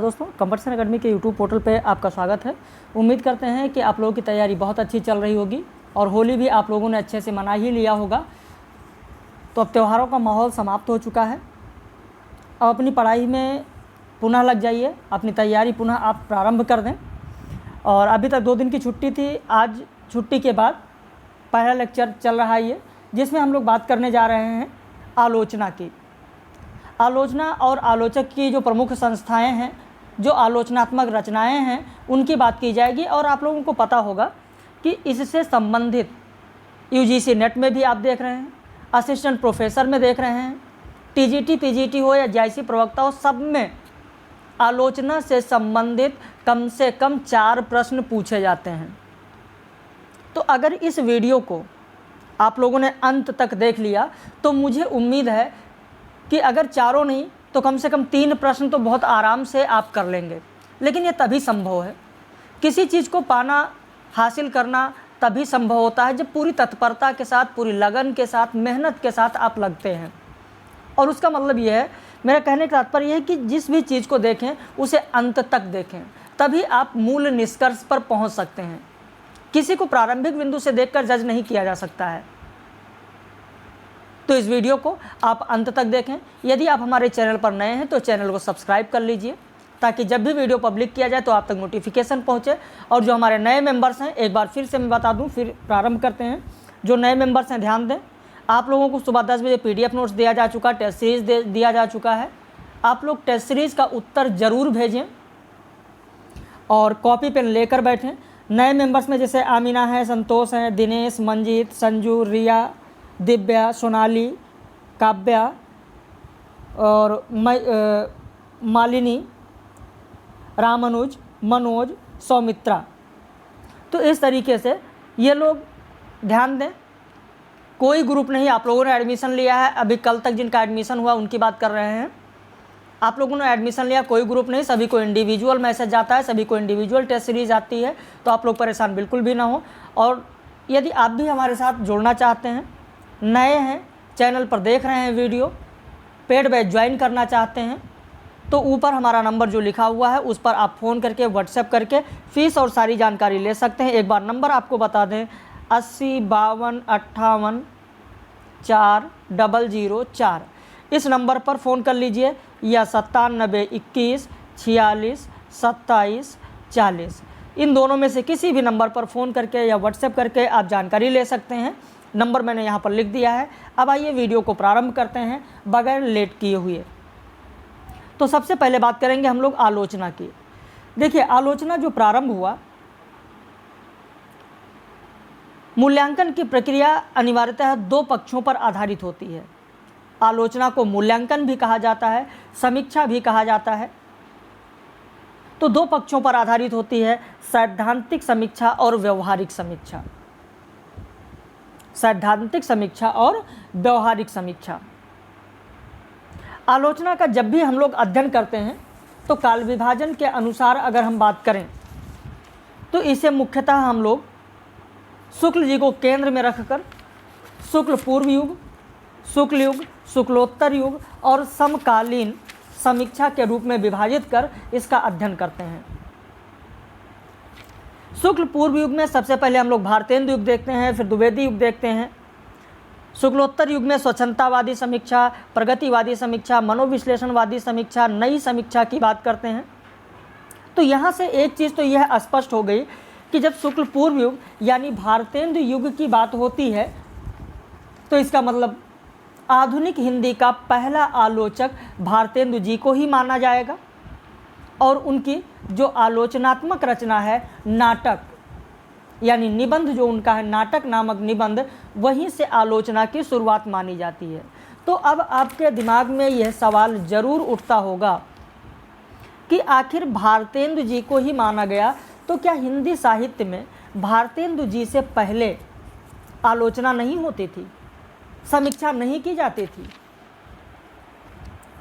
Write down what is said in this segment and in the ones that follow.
दोस्तों, competition academy के YouTube portal पे आपका स्वागत है। उम्मीद करते हैं कि आप लोगों की तैयारी बहुत अच्छी चल रही होगी और होली भी आप लोगों ने अच्छे से मना ही लिया होगा। तो अब त्योहारों का माहौल समाप्त हो चुका है। अब अपनी पढ़ाई में पुनः लग जाइए, अपनी तैयारी पुनः आप प्रारंभ कर दें। और अभी तक 2 दिन की छुट्टी थी, आज छुट्टी के बाद पहला लेक्चर चल रहा है ये, जिसमें हम लोग बात करने जा रहे हैं आलोचना की। आलोचना और आलोचक की जो प्रमुख संस्थाएं हैं, जो आलोचनात्मक रचनाएं हैं, उनकी बात की जाएगी। और आप लोगों को पता होगा कि इससे संबंधित यूजीसी नेट में भी आप देख रहे हैं, असिस्टेंट प्रोफेसर में देख रहे हैं, टीजीटी पीजीटी हो या जेआईसी प्रवक्ता हो, सब में आलोचना से संबंधित कम से कम 4 प्रश्न पूछे जाते हैं। तो अगर इस वीडियो को आप लोगों ने अंत तक देख लिया तो मुझे उम्मीद है कि अगर चारों नहीं तो कम से कम 3 प्रश्न तो बहुत आराम से आप कर लेंगे। लेकिन ये तभी संभव है, किसी चीज़ को पाना, हासिल करना तभी संभव होता है जब पूरी तत्परता के साथ, पूरी लगन के साथ, मेहनत के साथ आप लगते हैं। और उसका मतलब ये है, मेरा कहने का तात्पर्य यह है कि जिस भी चीज़ को देखें उसे अंत तक देखें, तभी आप मूल निष्कर्ष पर पहुंच सकते हैं। किसी को प्रारंभिक बिंदु से देखकर जज नहीं किया जा सकता है। तो इस वीडियो को आप अंत तक देखें। यदि आप हमारे चैनल पर नए हैं तो चैनल को सब्सक्राइब कर लीजिए, ताकि जब भी वीडियो पब्लिक किया जाए तो आप तक नोटिफिकेशन पहुंचे। और जो हमारे नए मेंबर्स हैं, एक बार फिर से मैं बता दूं, फिर प्रारंभ करते हैं। जो नए मेंबर्स हैं ध्यान दें, आप लोगों को सुबह 10 बजे PDF नोट्स दिया जा चुका, टेस्ट सीरीज़ दिया जा चुका है। आप लोग टेस्ट सीरीज़ का उत्तर ज़रूर भेजें और कॉपी पेन लेकर बैठें। नए मेंबर्स में जैसे आमिना है, संतोष हैं, दिनेश, मंजीत, संजू, रिया, दिव्या, सोनाली, काव्या और मालिनी, रामानुज, मनोज, सौमित्रा। तो इस तरीके से ये लोग ध्यान दें। कोई ग्रुप नहीं, आप लोगों ने एडमिशन लिया है, अभी कल तक जिनका एडमिशन हुआ उनकी बात कर रहे हैं। आप लोगों ने एडमिशन लिया, कोई ग्रुप नहीं, सभी को इंडिविजुअल मैसेज जाता है, सभी को इंडिविजुअल टेस्ट सीरीज आती है। तो आप लोग परेशान बिल्कुल भी ना हो। और यदि आप भी हमारे साथ जुड़ना चाहते हैं, नए हैं, चैनल पर देख रहे हैं वीडियो, पेड बैच ज्वाइन करना चाहते हैं, तो ऊपर हमारा नंबर जो लिखा हुआ है उस पर आप फ़ोन करके, व्हाट्सएप करके फ़ीस और सारी जानकारी ले सकते हैं। एक बार नंबर आपको बता दें, 80 52 58 4004। इस नंबर पर फ़ोन कर लीजिए, या 97 21 46 27 40। इन दोनों में से किसी भी नंबर पर फ़ोन करके या व्हाट्सएप करके आप जानकारी ले सकते हैं। नंबर मैंने यहाँ पर लिख दिया है। अब आइए वीडियो को प्रारंभ करते हैं बगैर लेट किए हुए। तो सबसे पहले बात करेंगे हम लोग आलोचना की। देखिए, आलोचना जो प्रारंभ हुआ, मूल्यांकन की प्रक्रिया अनिवार्यतः 2 पक्षों पर आधारित होती है। आलोचना को मूल्यांकन भी कहा जाता है, समीक्षा भी कहा जाता है। तो 2 पक्षों पर आधारित होती है, सैद्धांतिक समीक्षा और व्यवहारिक समीक्षा। सैद्धांतिक समीक्षा और व्यवहारिक समीक्षा। आलोचना का जब भी हम लोग अध्ययन करते हैं तो काल विभाजन के अनुसार अगर हम बात करें तो इसे मुख्यतः हम लोग शुक्ल जी को केंद्र में रखकर शुक्ल पूर्व युग, शुक्ल युग, शुक्लोत्तर युग और समकालीन समीक्षा के रूप में विभाजित कर इसका अध्ययन करते हैं। शुक्ल पूर्व युग में सबसे पहले हम लोग भारतेंदु युग देखते हैं, फिर द्विवेदी युग देखते हैं। शुक्लोत्तर युग में स्वच्छंदतावादी समीक्षा, प्रगतिवादी समीक्षा, मनोविश्लेषणवादी समीक्षा, नई समीक्षा की बात करते हैं। तो यहाँ से एक चीज़ तो यह स्पष्ट हो गई कि जब शुक्ल पूर्व युग यानी भारतेंदु युग की बात होती है तो इसका मतलब आधुनिक हिंदी का पहला आलोचक भारतेंदु जी को ही माना जाएगा। और उनकी जो आलोचनात्मक रचना है, नाटक यानी निबंध जो उनका है, नाटक नामक निबंध, वहीं से आलोचना की शुरुआत मानी जाती है। तो अब आपके दिमाग में यह सवाल जरूर उठता होगा कि आखिर भारतेंदु जी को ही माना गया, तो क्या हिंदी साहित्य में भारतेंदु जी से पहले आलोचना नहीं होती थी, समीक्षा नहीं की जाती थी?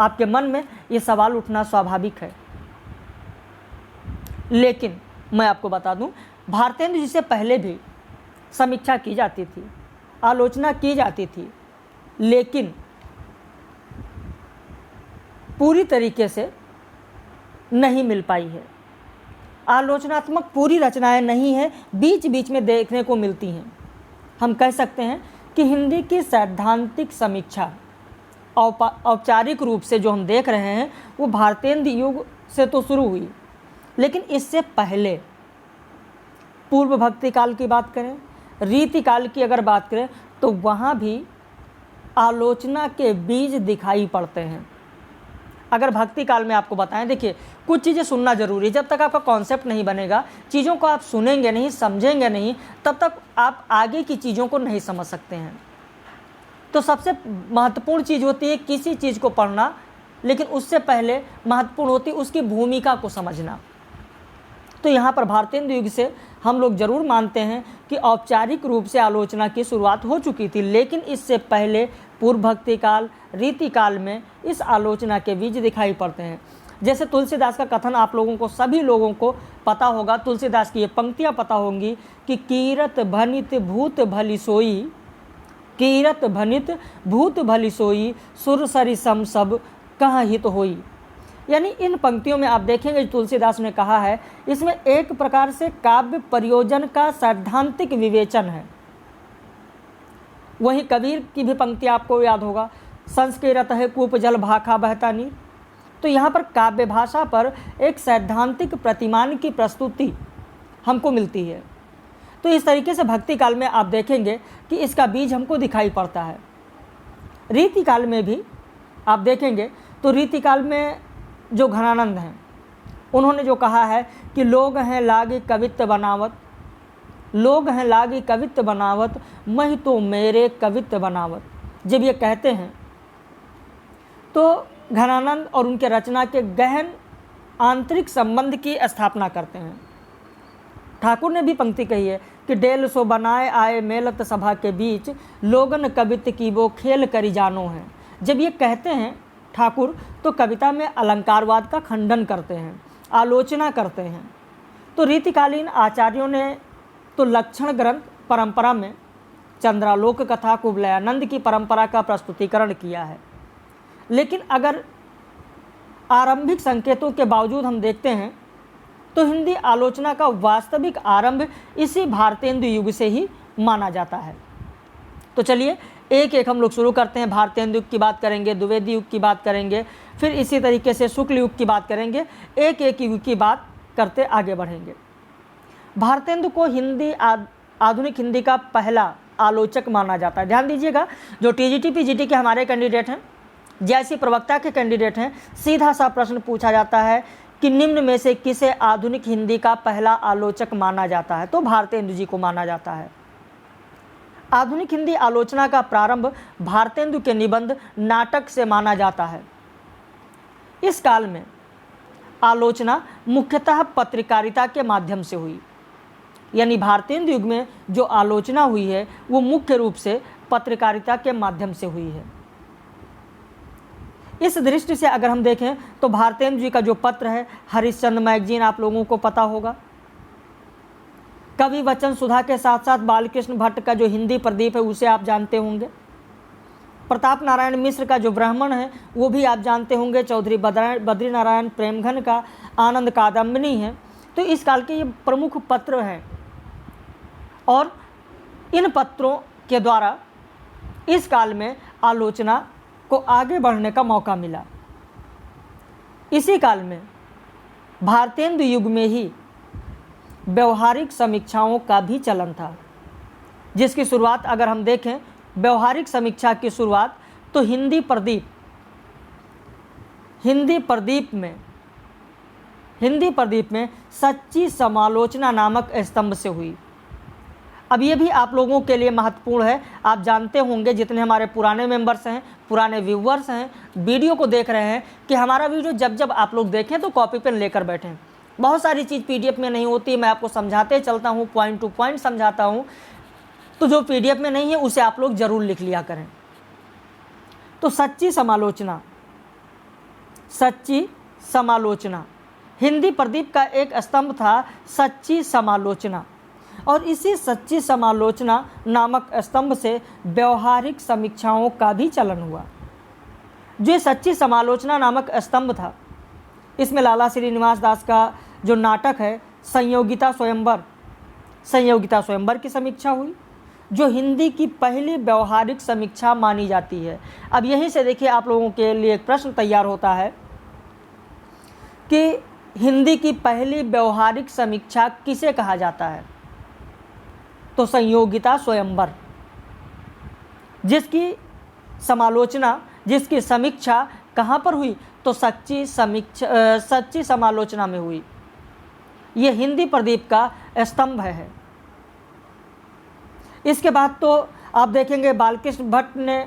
आपके मन में ये सवाल उठना स्वाभाविक है। लेकिन मैं आपको बता दूं, भारतेंदु जी से पहले भी समीक्षा की जाती थी, आलोचना की जाती थी, लेकिन पूरी तरीके से नहीं मिल पाई है। आलोचनात्मक पूरी रचनाएं नहीं हैं, बीच बीच में देखने को मिलती हैं। हम कह सकते हैं कि हिंदी की सैद्धांतिक समीक्षा औपचारिक रूप से जो हम देख रहे हैं वो भारतेंदु युग से तो शुरू हुई, लेकिन इससे पहले पूर्व भक्ति काल की बात करें, रीति काल की अगर बात करें, तो वहाँ भी आलोचना के बीज दिखाई पड़ते हैं। अगर भक्ति काल में आपको बताएं, देखिए कुछ चीज़ें सुनना जरूरी है। जब तक आपका कॉन्सेप्ट नहीं बनेगा, चीज़ों को आप सुनेंगे नहीं, समझेंगे नहीं, तब तक आप आगे की चीज़ों को नहीं समझ सकते हैं। तो सबसे महत्वपूर्ण चीज़ होती है किसी चीज़ को पढ़ना, लेकिन उससे पहले महत्वपूर्ण होती है उसकी भूमिका को समझना। तो यहाँ पर भारतेंदु युग से हम लोग ज़रूर मानते हैं कि औपचारिक रूप से आलोचना की शुरुआत हो चुकी थी, लेकिन इससे पहले पूर्व भक्ति काल, रीति काल में इस आलोचना के बीज दिखाई पड़ते हैं। जैसे तुलसीदास का कथन आप लोगों को, सभी लोगों को पता होगा, तुलसीदास की ये पंक्तियाँ पता होंगी कि कीरत भनित भूत भली सोई, कीरत भनित भूत भली सोई, सुर सरि सम सब कहाँ हित होई। यानी इन पंक्तियों में आप देखेंगे तुलसीदास ने कहा है, इसमें एक प्रकार से काव्य प्रयोजन का सैद्धांतिक विवेचन है। वहीं कबीर की भी पंक्ति आपको याद होगा, संस्कृत है कूप जल भाखा बहता नीर। तो यहाँ पर काव्य भाषा पर एक सैद्धांतिक प्रतिमान की प्रस्तुति हमको मिलती है। तो इस तरीके से भक्ति काल में आप देखेंगे कि इसका बीज हमको दिखाई पड़ता है। रीति काल में भी आप देखेंगे तो रीति काल में जो घनानंद हैं, उन्होंने जो कहा है कि लोग हैं लागे कवित्व बनावत, लोग हैं लागे कवित्व बनावत, मैं तो मेरे कवित्व बनावत। जब ये कहते हैं तो घनानंद और उनके रचना के गहन आंतरिक संबंध की स्थापना करते हैं। ठाकुर ने भी पंक्ति कही है कि डेल सो बनाए आए मेलत सभा के बीच, लोगन कवित्व की वो खेल करी जानो है। जब ये कहते हैं ठाकुर, तो कविता में अलंकारवाद का खंडन करते हैं, आलोचना करते हैं। तो रीतिकालीन आचार्यों ने तो लक्षण ग्रंथ परंपरा में चंद्रालोक कथा, कुवलयानंद की परंपरा का प्रस्तुतिकरण किया है। लेकिन अगर आरंभिक संकेतों के बावजूद हम देखते हैं तो हिंदी आलोचना का वास्तविक आरंभ इसी भारतेंदु युग से ही माना जाता है। तो चलिए एक एक हम लोग शुरू करते हैं। भारतेंदु युग की बात करेंगे, द्विवेदी युग की बात करेंगे, फिर इसी तरीके से शुक्ल युग की बात करेंगे, एक एक युग की बात करते आगे बढ़ेंगे। भारतेंदु को हिंदी आधुनिक हिंदी का पहला आलोचक माना जाता है। ध्यान दीजिएगा, जो टीजीटी पीजीटी के हमारे कैंडिडेट हैं, जैसे प्रवक्ता के कैंडिडेट हैं, सीधा सा प्रश्न पूछा जाता है कि निम्न में से किसे आधुनिक हिंदी का पहला आलोचक माना जाता है, तो भारतेंदु जी को माना जाता है। आधुनिक हिंदी आलोचना का प्रारंभ भारतेंदु के निबंध नाटक से माना जाता है। इस काल में आलोचना मुख्यतः पत्रकारिता के माध्यम से हुई, यानी भारतेंदु युग में जो आलोचना हुई है वो मुख्य रूप से पत्रकारिता के माध्यम से हुई है। इस दृष्टि से अगर हम देखें तो भारतेंदु जी का जो पत्र है, हरिश्चंद्र मैगजीन आप लोगों को पता होगा, कवि वचन सुधा के साथ साथ बालकृष्ण भट्ट का जो हिंदी प्रदीप है उसे आप जानते होंगे, प्रताप नारायण मिश्र का जो ब्राह्मण है वो भी आप जानते होंगे, चौधरी बद्री नारायण प्रेमघन का आनंद कादम्बिनी है। तो इस काल के ये प्रमुख पत्र हैं और इन पत्रों के द्वारा इस काल में आलोचना को आगे बढ़ने का मौका मिला। इसी काल में भारतेंदु युग में ही व्यवहारिक समीक्षाओं का भी चलन था, जिसकी शुरुआत अगर हम देखें, व्यवहारिक समीक्षा की शुरुआत तो हिंदी प्रदीप में सच्ची समालोचना नामक स्तंभ से हुई। अब ये भी आप लोगों के लिए महत्वपूर्ण है। आप जानते होंगे, जितने हमारे पुराने मेंबर्स हैं, पुराने व्यूवर्स हैं, वीडियो को देख रहे हैं, कि हमारा वीडियो जब जब आप लोग देखें तो कॉपी पेन लेकर बैठें। बहुत सारी चीज़ पीडीएफ में नहीं होती, मैं आपको समझाते चलता हूँ, पॉइंट टू पॉइंट समझाता हूँ। तो जो पीडीएफ में नहीं है उसे आप लोग ज़रूर लिख लिया करें। तो सच्ची समालोचना हिंदी प्रदीप का एक स्तंभ था, सच्ची समालोचना। और इसी सच्ची समालोचना नामक स्तंभ से व्यवहारिक समीक्षाओं का भी चलन हुआ। जो सच्ची समालोचना नामक स्तंभ था, इसमें लाला श्रीनिवास दास का जो नाटक है संयोगिता स्वयंवर की समीक्षा हुई, जो हिंदी की पहली व्यवहारिक समीक्षा मानी जाती है। अब यहीं से देखिए आप लोगों के लिए एक प्रश्न तैयार होता है कि हिंदी की पहली व्यवहारिक समीक्षा किसे कहा जाता है? तो संयोगिता स्वयंवर, जिसकी समालोचना, जिसकी समीक्षा कहाँ पर हुई? तो सच्ची समालोचना में हुई। ये हिंदी प्रदीप का स्तंभ है। इसके बाद तो आप देखेंगे बालकृष्ण भट्ट ने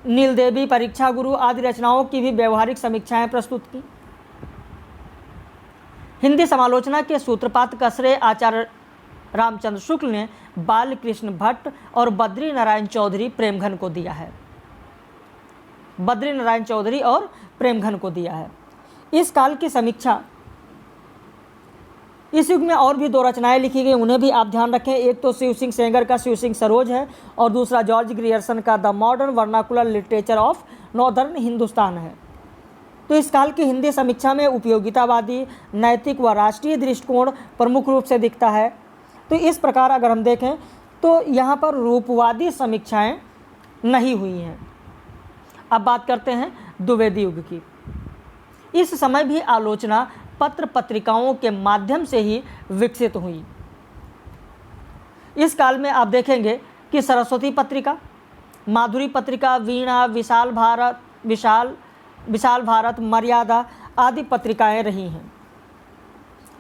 नीलदेवी, परीक्षा गुरु आदि रचनाओं की भी व्यवहारिक समीक्षाएं प्रस्तुत की। हिंदी समालोचना के सूत्रपात का श्रेय आचार्य रामचंद्र शुक्ल ने बालकृष्ण भट्ट और बद्री नारायण चौधरी प्रेमघन को दिया है। बद्री नारायण चौधरी और प्रेमघन को दिया है। इस काल की समीक्षा, इस युग में और भी 2 रचनाएं लिखी गई, उन्हें भी आप ध्यान रखें। एक तो शिव सिंह सेंगर का शिव सिंह सरोज है और दूसरा जॉर्ज ग्रियर्सन का the modern vernacular literature of northern Hindustan है। तो इस काल की हिंदी समीक्षा में उपयोगितावादी, नैतिक व राष्ट्रीय दृष्टिकोण प्रमुख रूप से दिखता है। तो इस प्रकार अगर हम देखें तो यहाँ पर रूपवादी समीक्षाएं नहीं हुई हैं। अब बात करते हैं द्विवेदी युग की। इस समय भी आलोचना पत्र पत्रिकाओं के माध्यम से ही विकसित हुई। इस काल में आप देखेंगे कि सरस्वती पत्रिका, माधुरी पत्रिका, वीणा, विशाल भारत, मर्यादा आदि पत्रिकाएं रही हैं।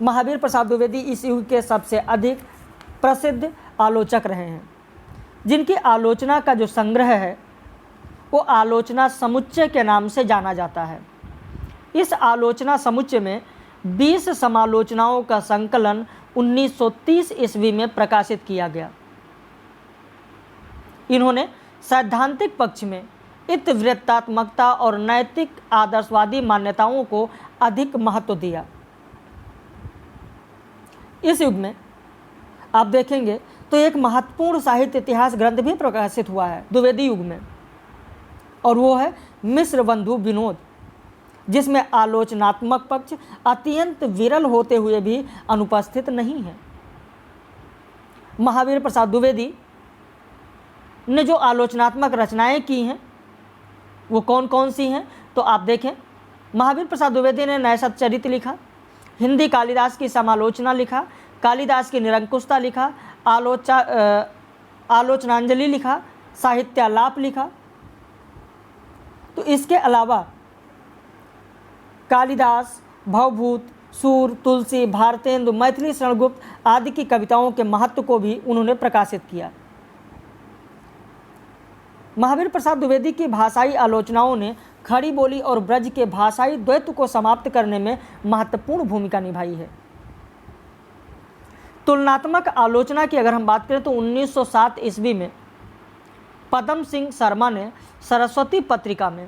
महावीर प्रसाद द्विवेदी इस युग के सबसे अधिक प्रसिद्ध आलोचक रहे हैं, जिनकी आलोचना का जो संग्रह है वो आलोचना समुच्चय के नाम से जाना जाता है। इस आलोचना समुच्चय में 20 समालोचनाओं का संकलन 1930 ईस्वी में प्रकाशित किया गया। इन्होंने सैद्धांतिक पक्ष में इतिवृत्तात्मकता और नैतिक आदर्शवादी मान्यताओं को अधिक महत्व दिया। इस युग में आप देखेंगे तो एक महत्वपूर्ण साहित्य इतिहास ग्रंथ भी प्रकाशित हुआ है द्विवेदी युग में, और वो है मिश्र बंधु विनोद, जिसमें आलोचनात्मक पक्ष अत्यंत विरल होते हुए भी अनुपस्थित नहीं है। महावीर प्रसाद द्विवेदी ने जो आलोचनात्मक रचनाएं की हैं वो कौन कौन सी हैं? तो आप देखें, महावीर प्रसाद द्विवेदी ने नए सच्चरित्र लिखा, हिंदी कालिदास की समालोचना लिखा, कालिदास की निरंकुशता लिखा, आलोचनांजलि लिखा, साहित्यालाप लिखा। तो इसके अलावा कालिदास, भवभूत, सूर, तुलसी, भारतेंदु, मैथिली शरणगुप्त आदि की कविताओं के महत्व को भी उन्होंने प्रकाशित किया। महावीर प्रसाद द्विवेदी की भाषाई आलोचनाओं ने खड़ी बोली और ब्रज के भाषाई द्वैत को समाप्त करने में महत्वपूर्ण भूमिका निभाई है। तुलनात्मक आलोचना की अगर हम बात करें तो 1907 ईस्वी में पदम सिंह शर्मा ने सरस्वती पत्रिका में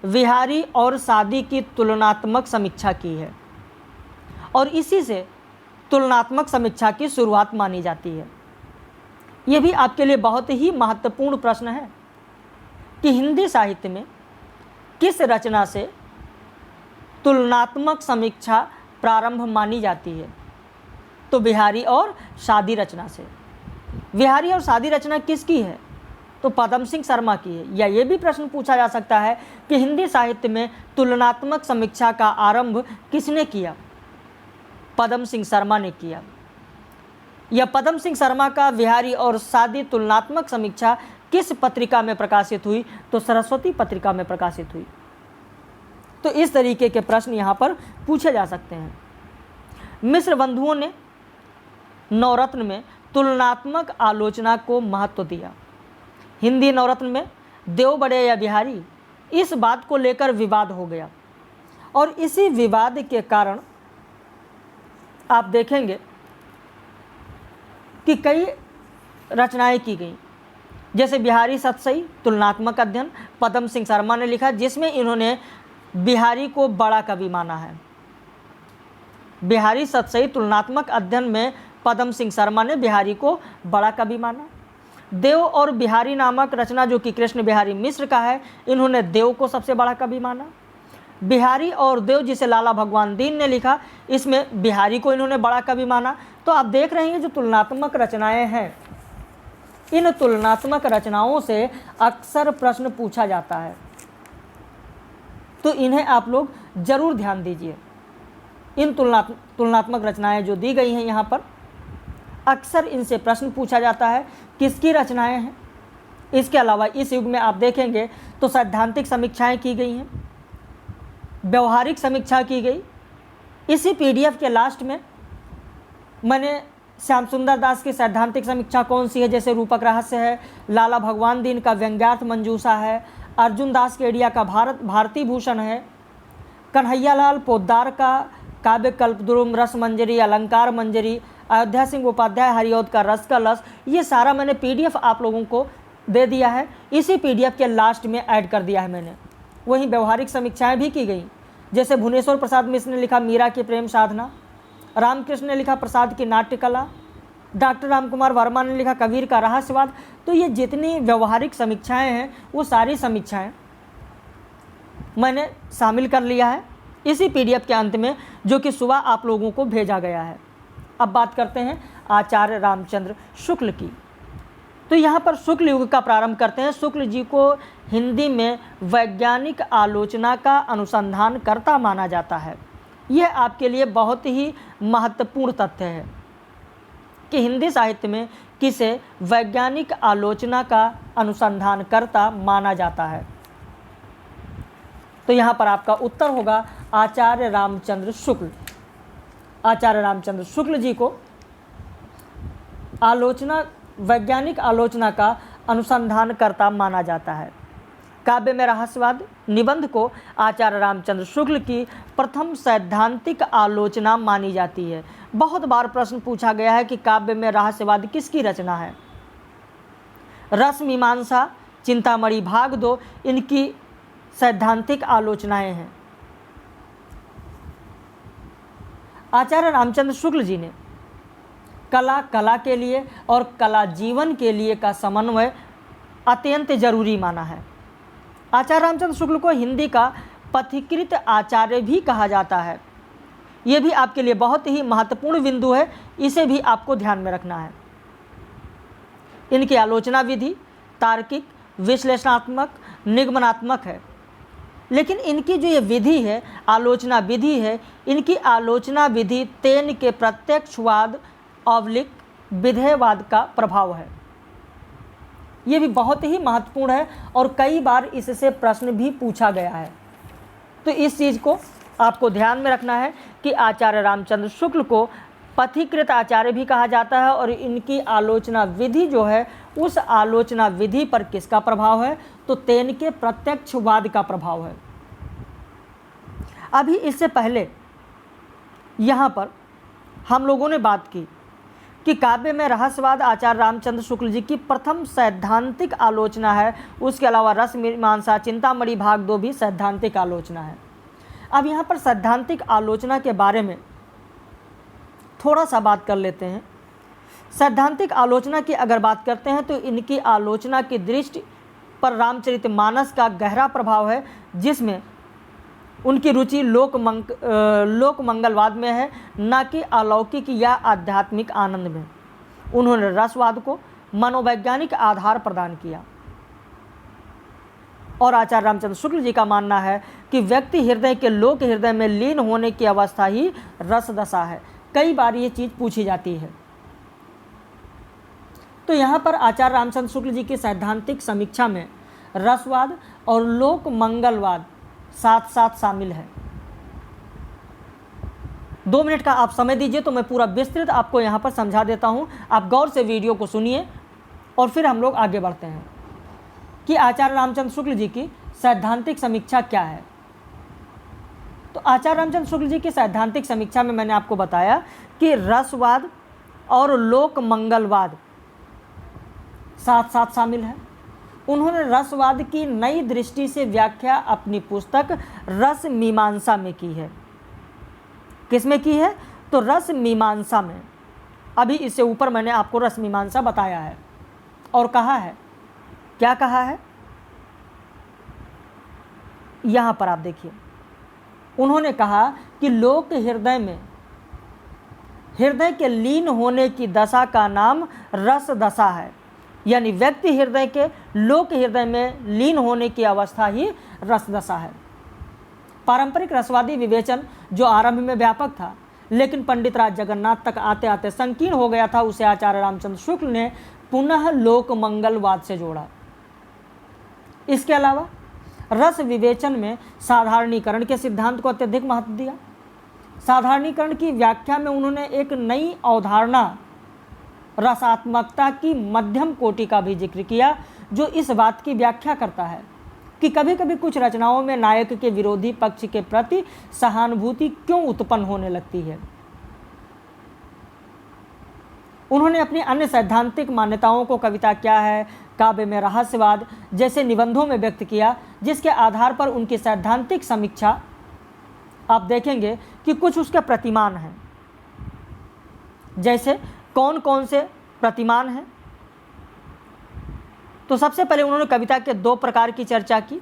विहारी और सादी की तुलनात्मक समीक्षा की है, और इसी से तुलनात्मक समीक्षा की शुरुआत मानी जाती है। यह भी आपके लिए बहुत ही महत्वपूर्ण प्रश्न है कि हिंदी साहित्य में किस रचना से तुलनात्मक समीक्षा प्रारंभ मानी जाती है? तो बिहारी और सादी रचना से। बिहारी और सादी रचना किसकी है? तो पदम सिंह शर्मा की है। या ये भी प्रश्न पूछा जा सकता है कि हिंदी साहित्य में तुलनात्मक समीक्षा का आरंभ किसने किया? पदम सिंह शर्मा ने किया। या पदम सिंह शर्मा का बिहारी और सादी तुलनात्मक समीक्षा किस पत्रिका में प्रकाशित हुई? तो सरस्वती पत्रिका में प्रकाशित हुई। तो इस तरीके के प्रश्न यहाँ पर पूछे जा सकते हैं। मिश्र बंधुओं ने नवरत्न में तुलनात्मक आलोचना को महत्व दिया। हिंदी नवरत्न में देव बड़े या बिहारी, इस बात को लेकर विवाद हो गया, और इसी विवाद के कारण आप देखेंगे कि कई रचनाएं की गई। जैसे बिहारी सतसई तुलनात्मक अध्ययन पदम सिंह शर्मा ने लिखा, जिसमें इन्होंने बिहारी को बड़ा कवि माना है। बिहारी सतसई तुलनात्मक अध्ययन में पदम सिंह शर्मा ने बिहारी को बड़ा कवि माना। देव और बिहारी नामक रचना जो कि कृष्ण बिहारी मिश्र का है, इन्होंने देव को सबसे बड़ा कवि माना। बिहारी और देव जिसे लाला भगवान दीन ने लिखा, इसमें बिहारी को इन्होंने बड़ा कवि माना। तो आप देख रहे हैं जो तुलनात्मक रचनाएं हैं, इन तुलनात्मक रचनाओं से अक्सर प्रश्न पूछा जाता है, तो इन्हें आप लोग जरूर ध्यान दीजिए। इन तुलनात्मक रचनाएं जो दी गई हैं यहाँ पर, अक्सर इनसे प्रश्न पूछा जाता है। किसकी रचनाएं हैं? इसके अलावा इस युग में आप देखेंगे तो सैद्धांतिक समीक्षाएं की गई हैं, व्यवहारिक समीक्षा की गई। इसी पीडीएफ के लास्ट में मैंने श्याम सुंदर दास की सैद्धांतिक समीक्षा कौन सी है, जैसे रूपक रहस्य है, लाला भगवान दीन का व्यंग्यार्थ मंजूषा है, अर्जुन दास केडिया का भारती भूषण है, कन्हैयालाल पोद्दार का काव्य कल्पद्रुम, रस मंजरी, अलंकार मंजरी, अयोध्या सिंह उपाध्याय हरिऔध का रस का लस, ये सारा मैंने पीडीएफ आप लोगों को दे दिया है। इसी पीडीएफ के लास्ट में ऐड कर दिया है मैंने। वहीं व्यवहारिक समीक्षाएं भी की गई, जैसे भुवनेश्वर प्रसाद मिश्र ने लिखा मीरा की प्रेम साधना, रामकृष्ण ने लिखा प्रसाद की नाट्य कला, डॉक्टर रामकुमार वर्मा ने लिखा कबीर का रहस्यवाद। तो ये जितनी व्यवहारिक समीक्षाएं हैं वो सारी समीक्षाएं मैंने शामिल कर लिया है इसी पीडीएफ के अंत में, जो कि सुबह आप लोगों को भेजा गया है। अब बात करते हैं आचार्य रामचंद्र शुक्ल की। तो यहाँ पर शुक्ल युग का प्रारंभ करते हैं। शुक्ल जी को हिंदी में वैज्ञानिक आलोचना का अनुसंधानकर्ता माना जाता है। यह आपके लिए बहुत ही महत्वपूर्ण तथ्य है कि हिंदी साहित्य में किसे वैज्ञानिक आलोचना का अनुसंधानकर्ता माना जाता है। तो यहाँ पर आपका उत्तर होगा आचार्य रामचंद्र शुक्ल। आचार्य रामचंद्र शुक्ल जी को वैज्ञानिक आलोचना का अनुसंधानकर्ता माना जाता है। काव्य में रहस्यवाद निबंध को आचार्य रामचंद्र शुक्ल की प्रथम सैद्धांतिक आलोचना मानी जाती है। बहुत बार प्रश्न पूछा गया है कि काव्य में रहस्यवाद किसकी रचना है। रस मीमांसा, चिंतामणि भाग 2 इनकी सैद्धांतिक आलोचनाएं हैं। आचार्य रामचंद्र शुक्ल जी ने कला के लिए और कला जीवन के लिए का समन्वय अत्यंत जरूरी माना है। आचार्य रामचंद्र शुक्ल को हिंदी का पथिकृत आचार्य भी कहा जाता है। ये भी आपके लिए बहुत ही महत्वपूर्ण बिंदु है, इसे भी आपको ध्यान में रखना है। इनकी आलोचना विधि तार्किक, विश्लेषणात्मक, निगमनात्मक है। लेकिन इनकी जो ये विधि है, आलोचना विधि है, इनकी आलोचना विधि तेन के प्रत्यक्षवाद विधेयवाद का प्रभाव है। ये भी बहुत ही महत्वपूर्ण है और कई बार इससे प्रश्न भी पूछा गया है। तो इस चीज़ को आपको ध्यान में रखना है कि आचार्य रामचंद्र शुक्ल को पथिकृत आचार्य भी कहा जाता है और इनकी आलोचना विधि जो है, उस आलोचना विधि पर किसका प्रभाव है, तो तेन के प्रत्यक्षवाद का प्रभाव है। अभी इससे पहले यहाँ पर हम लोगों ने बात की कि काव्य में रहस्यवाद आचार्य रामचंद्र शुक्ल जी की प्रथम सैद्धांतिक आलोचना है। उसके अलावा रस मीमांसा, चिंतामणि भाग 2 भी सैद्धांतिक आलोचना है। अब यहाँ पर सैद्धांतिक आलोचना के बारे में थोड़ा सा बात कर लेते हैं। सैद्धांतिक आलोचना की अगर बात करते हैं तो इनकी आलोचना की दृष्टि पर रामचरितमानस का गहरा प्रभाव है, जिसमें उनकी रुचि लोक मंगलवाद में है, न कि अलौकिक या आध्यात्मिक आनंद में। उन्होंने रसवाद को मनोवैज्ञानिक आधार प्रदान किया और आचार्य रामचंद्र शुक्ल जी का मानना है कि व्यक्ति हृदय के लोक हृदय में लीन होने की अवस्था ही रसदशा है। कई बार ये चीज़ पूछी जाती है। तो यहाँ पर आचार्य रामचंद्र शुक्ल जी की सैद्धांतिक समीक्षा में रसवाद और लोक मंगलवाद साथ साथ शामिल है। 2 मिनट का आप समय दीजिए तो मैं पूरा विस्तृत आपको यहाँ पर समझा देता हूँ। आप गौर से वीडियो को सुनिए और फिर हम लोग आगे बढ़ते हैं कि आचार्य रामचंद्र शुक्ल जी की सैद्धांतिक समीक्षा क्या है। तो आचार्य रामचंद्र शुक्ल जी की सैद्धांतिक समीक्षा में मैंने आपको बताया कि रसवाद और लोक मंगलवाद साथ साथ शामिल है। उन्होंने रसवाद की नई दृष्टि से व्याख्या अपनी पुस्तक रस मीमांसा में की है। किस में की है? तो रस मीमांसा में। अभी इससे ऊपर मैंने आपको रस मीमांसा बताया है और कहा है, क्या कहा है यहाँ पर आप देखिए। उन्होंने कहा कि लोक हृदय में हृदय के लीन होने की दशा का नाम रस दशा है, यानी व्यक्ति हृदय के लोक हृदय में लीन होने की अवस्था ही रस दशा है। पारंपरिक रसवादी विवेचन जो आरंभ में व्यापक था लेकिन पंडित राज जगन्नाथ तक आते आते संकीर्ण हो गया था, उसे आचार्य रामचंद्र शुक्ल ने पुनः लोक मंगलवाद से जोड़ा। इसके अलावा रस विवेचन में साधारणीकरण के सिद्धांत को अत्यधिक महत्व दिया। साधारणीकरण की व्याख्या में उन्होंने एक नई अवधारणा रसात्मकता की मध्यम कोटि का भी जिक्र किया, जो इस बात की व्याख्या करता है कि कभी कभी कुछ रचनाओं में नायक के विरोधी पक्ष के प्रति सहानुभूति क्यों उत्पन्न होने लगती है। उन्होंने अपनी अन्य सैद्धांतिक मान्यताओं को कविता क्या है, काव्य में रहस्यवाद जैसे निबंधों में व्यक्त किया, जिसके आधार पर उनकी सैद्धांतिक समीक्षा आप देखेंगे कि कुछ उसके प्रतिमान हैं। जैसे कौन कौन से प्रतिमान हैं, तो सबसे पहले उन्होंने कविता के दो प्रकार की चर्चा की,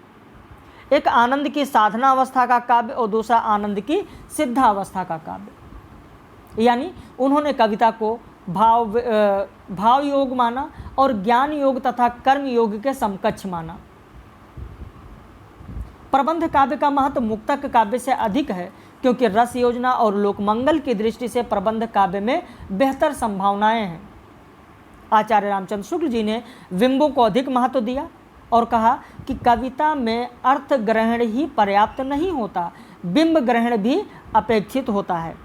एक आनंद की साधना अवस्था का काव्य और दूसरा आनंद की सिद्धा अवस्था का काव्य। यानी उन्होंने कविता को भाव योग माना और ज्ञान योग तथा कर्म योग के समकक्ष माना। प्रबंध काव्य का महत्व मुक्तक काव्य से अधिक है, क्योंकि रस योजना और लोकमंगल की दृष्टि से प्रबंध काव्य में बेहतर संभावनाएं हैं। आचार्य रामचंद्र शुक्ल जी ने बिंबों को अधिक महत्व दिया और कहा कि कविता में अर्थ ग्रहण ही पर्याप्त नहीं होता, बिंब ग्रहण भी अपेक्षित होता है।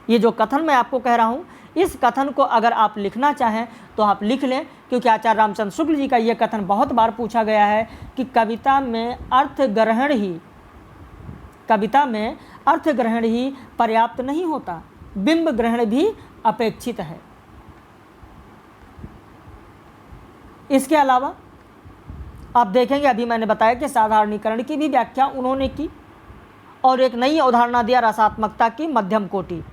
ये जो कथन मैं आपको कह रहा हूँ, इस कथन को अगर आप लिखना चाहें तो आप लिख लें, क्योंकि आचार्य रामचंद्र शुक्ल जी का ये कथन बहुत बार पूछा गया है कि कविता में अर्थ ग्रहण ही पर्याप्त नहीं होता, बिंब ग्रहण भी अपेक्षित है। इसके अलावा आप देखेंगे, अभी मैंने बताया कि साधारणीकरण की भी व्याख्या उन्होंने की और एक नई अवधारणा दिया रसात्मकता की मध्यम कोटि।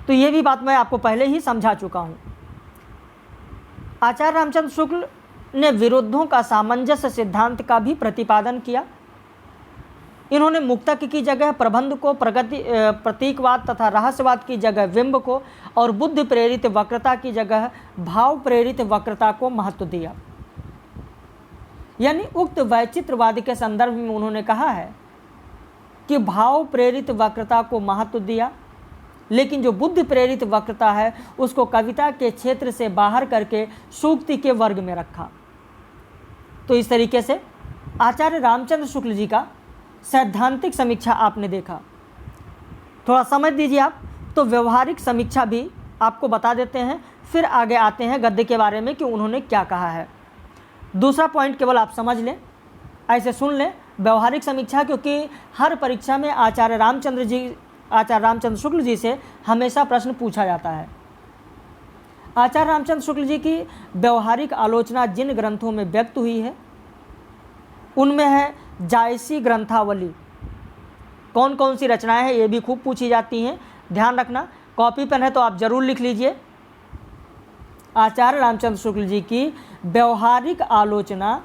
तो ये भी बात मैं आपको पहले ही समझा चुका हूँ। आचार्य रामचंद्र शुक्ल ने विरुद्धों का सामंजस्य सिद्धांत का भी प्रतिपादन किया। इन्होंने मुक्तक की जगह प्रबंध को, प्रतीकवाद तथा रहस्यवाद की जगह बिंब को और बुद्धि प्रेरित वक्रता की जगह भाव प्रेरित वक्रता को महत्व दिया। यानी उक्त वैचित्रवाद के संदर्भ में उन्होंने कहा है कि भाव प्रेरित वक्रता को महत्व दिया, लेकिन जो बुद्धि प्रेरित वक्रता है उसको कविता के क्षेत्र से बाहर करके सूक्ति के वर्ग में रखा। तो इस तरीके से आचार्य रामचंद्र शुक्ल जी का सैद्धांतिक समीक्षा आपने देखा। थोड़ा समझ दीजिए आप, तो व्यवहारिक समीक्षा भी आपको बता देते हैं, फिर आगे आते हैं गद्य के बारे में कि उन्होंने क्या कहा है। दूसरा पॉइंट केवल आप समझ लें, ऐसे सुन लें, व्यवहारिक समीक्षा, क्योंकि हर परीक्षा में आचार्य रामचंद्र शुक्ल जी से हमेशा प्रश्न पूछा जाता है। आचार्य रामचंद्र शुक्ल जी की व्यवहारिक आलोचना जिन ग्रंथों में व्यक्त हुई है उनमें है जायसी ग्रंथावली। कौन कौन सी रचनाएं हैं ये भी खूब पूछी जाती हैं, ध्यान रखना। कॉपी पेन है तो आप जरूर लिख लीजिए। आचार्य रामचंद्र शुक्ल जी की व्यवहारिक आलोचना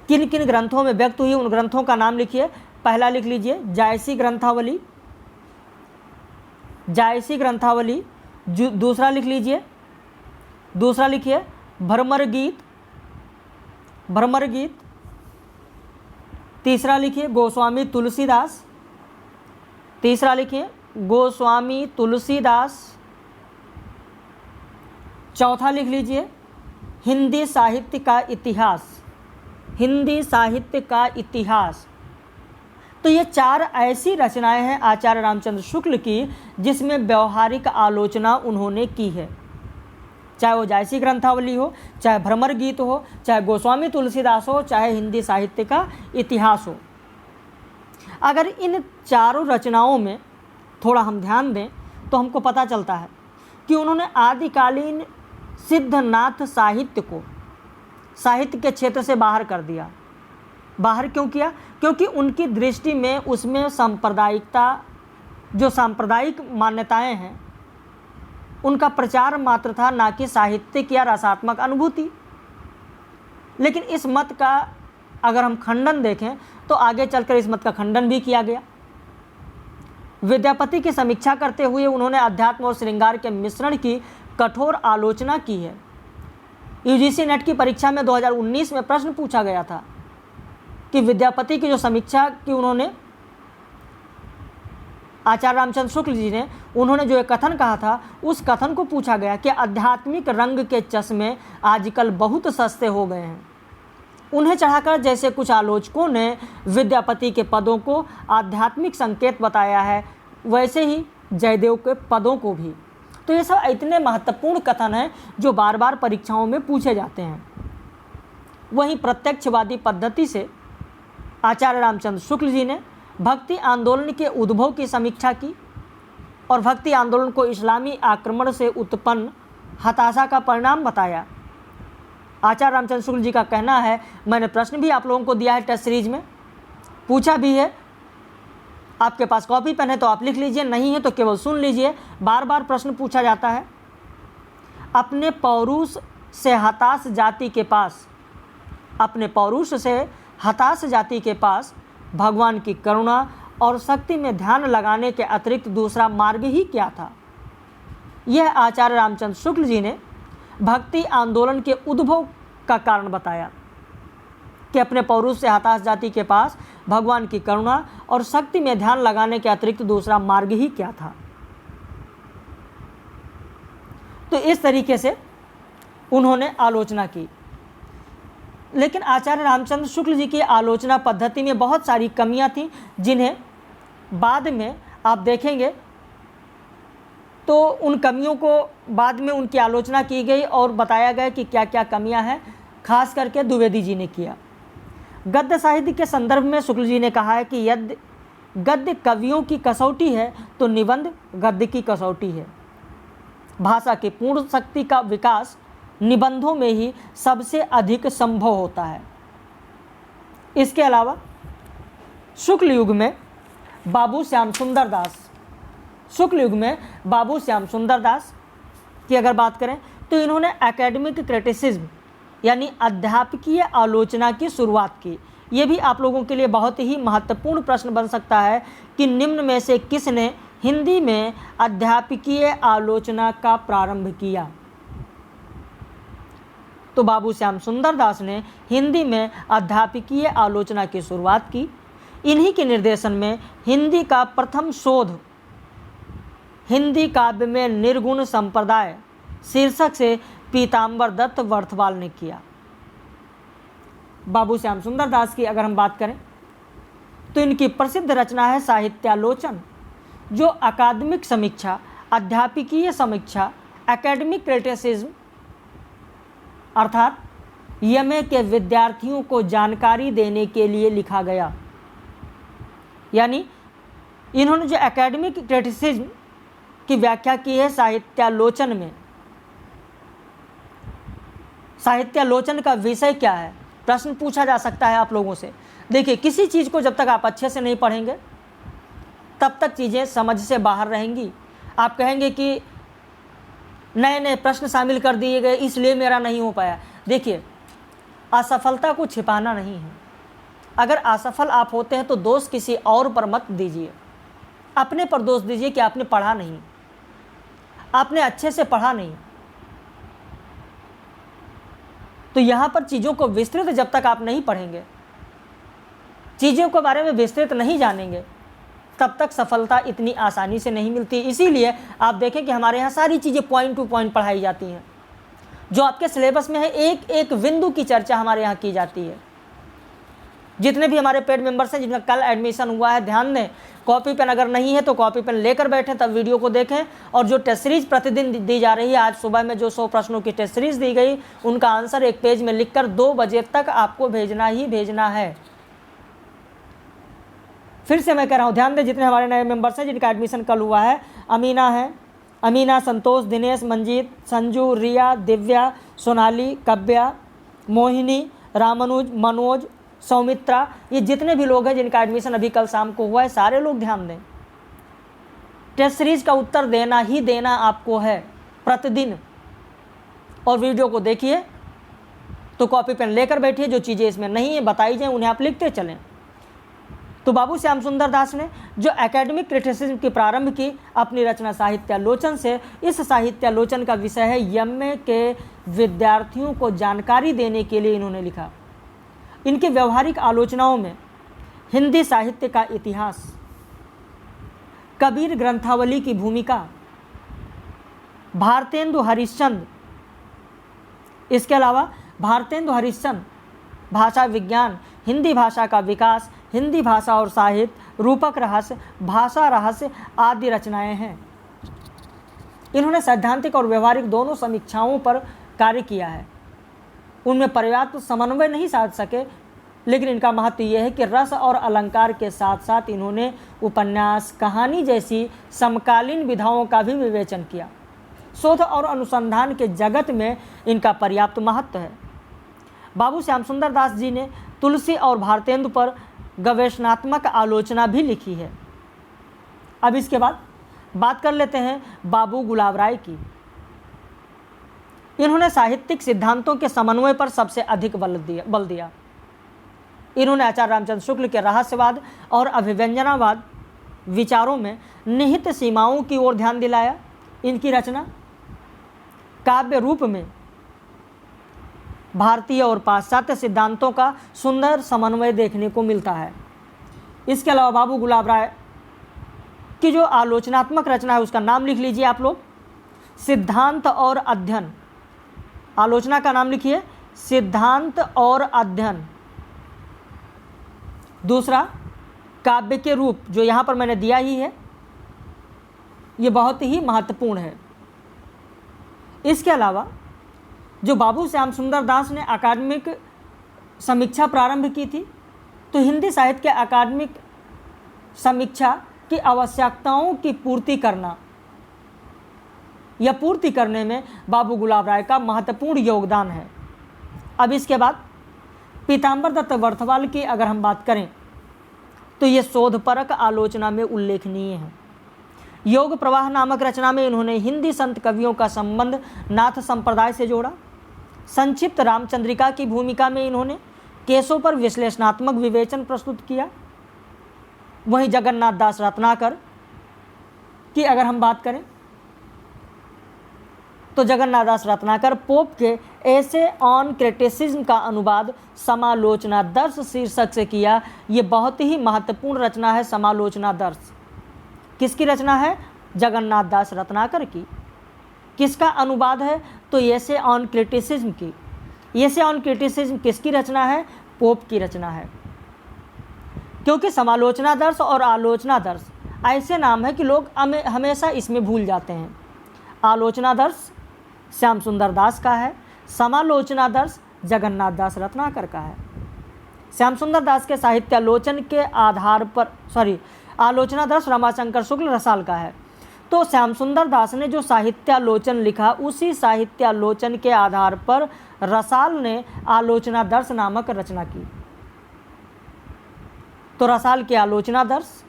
किन किन ग्रंथों में व्यक्त हुई, उन ग्रंथों का नाम लिखिए। पहला लिख लीजिए जायसी ग्रंथावली, जायसी ग्रंथावली। दूसरा लिख लीजिए, दूसरा लिखिए भ्रमर गीत। तीसरा लिखिए गोस्वामी तुलसीदास, तीसरा लिखिए गोस्वामी तुलसीदास। चौथा लिख लीजिए हिंदी साहित्य का इतिहास, हिंदी साहित्य का इतिहास। तो ये चार ऐसी रचनाएं हैं आचार्य रामचंद्र शुक्ल की जिसमें व्यवहारिक आलोचना उन्होंने की है, चाहे वो जायसी ग्रंथावली हो, चाहे भ्रमर गीत हो, चाहे गोस्वामी तुलसीदास हो, चाहे हिंदी साहित्य का इतिहास हो। अगर इन चारों रचनाओं में थोड़ा हम ध्यान दें तो हमको पता चलता है कि उन्होंने आदिकालीन सिद्धनाथ साहित्य को साहित्य के क्षेत्र से बाहर कर दिया। बाहर क्यों किया? क्योंकि उनकी दृष्टि में उसमें सांप्रदायिकता, जो सांप्रदायिक मान्यताएं हैं, उनका प्रचार मात्र था, ना कि साहित्यिक या रसात्मक अनुभूति। लेकिन इस मत का अगर हम खंडन देखें तो आगे चलकर इस मत का खंडन भी किया गया। विद्यापति की समीक्षा करते हुए उन्होंने अध्यात्म और श्रृंगार के मिश्रण की कठोर आलोचना की है। यूजीसी नेट की परीक्षा में 2019 में प्रश्न पूछा गया था कि विद्यापति की जो समीक्षा की उन्होंने, आचार्य रामचंद्र शुक्ल जी ने, उन्होंने जो एक कथन कहा था, उस कथन को पूछा गया कि आध्यात्मिक रंग के चश्मे आजकल बहुत सस्ते हो गए हैं। उन्हें चढ़ाकर जैसे कुछ आलोचकों ने विद्यापति के पदों को आध्यात्मिक संकेत बताया है, वैसे ही जयदेव के पदों को भी। तो ये सब इतने महत्वपूर्ण कथन हैं जो बार बार परीक्षाओं में पूछे जाते हैं। वहीं प्रत्यक्षवादी पद्धति से आचार्य रामचंद्र शुक्ल जी ने भक्ति आंदोलन के उद्भव की समीक्षा की और भक्ति आंदोलन को इस्लामी आक्रमण से उत्पन्न हताशा का परिणाम बताया। आचार्य रामचंद्र शुक्ल जी का कहना है, मैंने प्रश्न भी आप लोगों को दिया है, टेस्ट सीरीज में पूछा भी है, आपके पास कॉपी पेन है तो आप लिख लीजिए, नहीं है तो केवल सुन लीजिए। बार बार प्रश्न पूछा जाता है, अपने पौरुष से हताश जाति के पास, अपने पौरुष से हताश जाति के पास भगवान की करुणा और शक्ति में ध्यान लगाने के अतिरिक्त दूसरा मार्ग ही क्या था। यह आचार्य रामचंद्र शुक्ल जी ने भक्ति आंदोलन के उद्भव का कारण बताया कि अपने पौरुष से हताश जाति के पास भगवान की करुणा और शक्ति में ध्यान लगाने के अतिरिक्त दूसरा मार्ग ही क्या था। तो इस तरीके से उन्होंने आलोचना की। लेकिन आचार्य रामचंद्र शुक्ल जी की आलोचना पद्धति में बहुत सारी कमियां थीं, जिन्हें बाद में आप देखेंगे तो उन कमियों को बाद में उनकी आलोचना की गई और बताया गया कि क्या क्या कमियां हैं, खास करके द्विवेदी जी ने किया। गद्य साहित्य के संदर्भ में शुक्ल जी ने कहा है कि यदि गद्य कवियों की कसौटी है तो निबंध गद्य की कसौटी है। भाषा की पूर्ण शक्ति का विकास निबंधों में ही सबसे अधिक संभव होता है। इसके अलावा शुक्ल युग में बाबू श्याम सुंदर दास, शुक्ल युग में बाबू श्याम सुंदर दास की अगर बात करें तो इन्होंने एकेडमिक क्रिटिसिज्म यानी अध्यापकीय आलोचना की शुरुआत की। ये भी आप लोगों के लिए बहुत ही महत्वपूर्ण प्रश्न बन सकता है कि निम्न में से किसने हिंदी में अध्यापकीय आलोचना का प्रारंभ किया। तो बाबू श्याम सुंदर दास ने हिंदी में अध्यापकीय आलोचना की शुरुआत की। इन्हीं के निर्देशन में हिंदी का प्रथम शोध हिंदी काव्य में निर्गुण संप्रदाय शीर्षक से पीताम्बर दत्त वर्थवाल ने किया। बाबू श्याम सुंदर दास की अगर हम बात करें तो इनकी प्रसिद्ध रचना है साहित्यालोचन, जो अकादमिक समीक्षा, अध्यापकीय समीक्षा, एकेडमिक क्रिटिसिज्म अर्थात यमए के विद्यार्थियों को जानकारी देने के लिए लिखा गया। यानी इन्होंने जो एकेडमिक क्रिटिसिज्म की व्याख्या की है साहित्यालोचन में। साहित्यालोचन का विषय क्या है, प्रश्न पूछा जा सकता है आप लोगों से। देखिए, किसी चीज़ को जब तक आप अच्छे से नहीं पढ़ेंगे तब तक चीज़ें समझ से बाहर रहेंगी। आप कहेंगे कि नए नए प्रश्न शामिल कर दिए गए इसलिए मेरा नहीं हो पाया। देखिए, असफलता को छिपाना नहीं है। अगर असफल आप होते हैं तो दोष किसी और पर मत दीजिए, अपने पर दोष दीजिए कि आपने पढ़ा नहीं, आपने अच्छे से पढ़ा नहीं। तो यहाँ पर चीज़ों को विस्तृत जब तक आप नहीं पढ़ेंगे, चीज़ों के बारे में विस्तृत नहीं जानेंगे, तब तक सफलता इतनी आसानी से नहीं मिलती। इसीलिए आप देखें कि हमारे यहाँ सारी चीज़ें पॉइंट टू पॉइंट पढ़ाई जाती हैं। जो आपके सिलेबस में है एक एक बिंदु की चर्चा हमारे यहाँ की जाती है। जितने भी हमारे पेड मेंबर्स हैं जिनका कल एडमिशन हुआ है, ध्यान दें, कॉपी पेन अगर नहीं है तो कॉपी पेन लेकर बैठें, तब वीडियो को देखें। और जो टेस्ट सीरीज प्रतिदिन दी जा रही है, आज सुबह में जो 100 प्रश्नों की टेस्ट सीरीज दी गई, उनका आंसर एक पेज में लिखकर 2 बजे तक आपको भेजना ही भेजना है। फिर से मैं कह रहा हूँ, ध्यान दें, जितने हमारे नए मेंबर्स हैं जिनका एडमिशन कल हुआ है, अमीना, संतोष, दिनेश, मंजीत, संजू, रिया, दिव्या, सोनाली, कव्या, मोहिनी, रामानुज, मनोज, सौमित्रा, ये जितने भी लोग हैं जिनका एडमिशन अभी कल शाम को हुआ है, सारे लोग ध्यान दें। टेस्ट सीरीज का उत्तर देना ही देना आपको है प्रतिदिन। और वीडियो को देखिए, तो कॉपी पेन लेकर बैठिए, जो चीज़ें इसमें नहीं है बताई जाए उन्हें आप लिखते चलें। तो बाबू श्याम सुंदर दास ने जो एकेडमिक क्रिटिसिज्म की प्रारंभ की अपनी रचना साहित्यालोचन से, इस साहित्यालोचन का विषय है एमए के विद्यार्थियों को जानकारी देने के लिए इन्होंने लिखा। इनकी व्यवहारिक आलोचनाओं में हिंदी साहित्य का इतिहास, कबीर ग्रंथावली की भूमिका, भारतेंदु हरिश्चंद्र, इसके अलावा भारतेंदु हरिश्चंद्र, भाषा विज्ञान, हिंदी भाषा का विकास, हिंदी भाषा और साहित्य, रूपक रहस्य, भाषा रहस्य आदि रचनाएं हैं। इन्होंने सैद्धांतिक और व्यवहारिक दोनों समीक्षाओं पर कार्य किया है। उनमें पर्याप्त समन्वय नहीं साध सके, लेकिन इनका महत्व यह है कि रस और अलंकार के साथ साथ इन्होंने उपन्यास, कहानी जैसी समकालीन विधाओं का भी विवेचन किया। शोध और अनुसंधान के जगत में इनका पर्याप्त महत्व है। बाबू श्याम सुंदर दास जी ने तुलसी और भारतेंदु पर गवेषणात्मक आलोचना भी लिखी है। अब इसके बाद बात कर लेते हैं बाबू गुलाब राय की। इन्होंने साहित्यिक सिद्धांतों के समन्वय पर सबसे अधिक बल दिया। इन्होंने आचार्य रामचंद्र शुक्ल के रहस्यवाद और अभिव्यंजनावाद विचारों में निहित सीमाओं की ओर ध्यान दिलाया। इनकी रचना काव्य रूप में भारतीय और पाश्चात्य सिद्धांतों का सुंदर समन्वय देखने को मिलता है। इसके अलावा बाबू गुलाब राय की जो आलोचनात्मक रचना है उसका नाम लिख लीजिए आप लोग, सिद्धांत और अध्ययन। आलोचना का नाम लिखिए, सिद्धांत और अध्ययन। दूसरा, काव्य के रूप, जो यहाँ पर मैंने दिया ही है, ये बहुत ही महत्वपूर्ण है। इसके अलावा जो बाबू श्याम सुंदर दास ने अकादमिक समीक्षा प्रारंभ की थी, तो हिंदी साहित्य के अकादमिक समीक्षा की आवश्यकताओं की पूर्ति करना या पूर्ति करने में बाबू गुलाब राय का महत्वपूर्ण योगदान है। अब इसके बाद पीताम्बर दत्त वर्थवाल की अगर हम बात करें तो ये शोधपरक आलोचना में उल्लेखनीय है। योग प्रवाह नामक रचना में इन्होंने हिंदी संत कवियों का संबंध नाथ संप्रदाय से जोड़ा। संक्षिप्त रामचंद्रिका की भूमिका में इन्होंने केसों पर विश्लेषणात्मक विवेचन प्रस्तुत किया। वहीं जगन्नाथ दास रत्नाकर की अगर हम बात करें तो जगन्नाथ दास रत्नाकर पोप के ऐसे ऑन क्रिटिसिज्म का अनुवाद समालोचना दर्श शीर्षक से किया। ये बहुत ही महत्वपूर्ण रचना है समालोचना दर्श। किसकी रचना है? जगन्नाथ दास रत्नाकर की। किसका अनुवाद है? तो ऐसे ऑन क्रिटिसिज्म की। ऐसे ऑन क्रिटिसिज्म किसकी रचना है? पोप की रचना है। क्योंकि समालोचना दर्श और आलोचना दर्श ऐसे नाम है कि लोग हमेशा इसमें भूल जाते हैं। आलोचना दर्श श्याम सुंदर दास का है, समालोचना दर्श जगन्नाथ दास रत्नाकर का है। श्याम सुंदर दास के साहित्यालोचन के आधार पर आलोचना दर्श रमाशंकर शुक्ल रसाल का है। तो श्याम सुंदर दास ने जो साहित्यालोचन लिखा, उसी साहित्यालोचन के आधार पर रसाल ने आलोचना दर्श नामक रचना की। तो रसाल की आलोचना दर्श,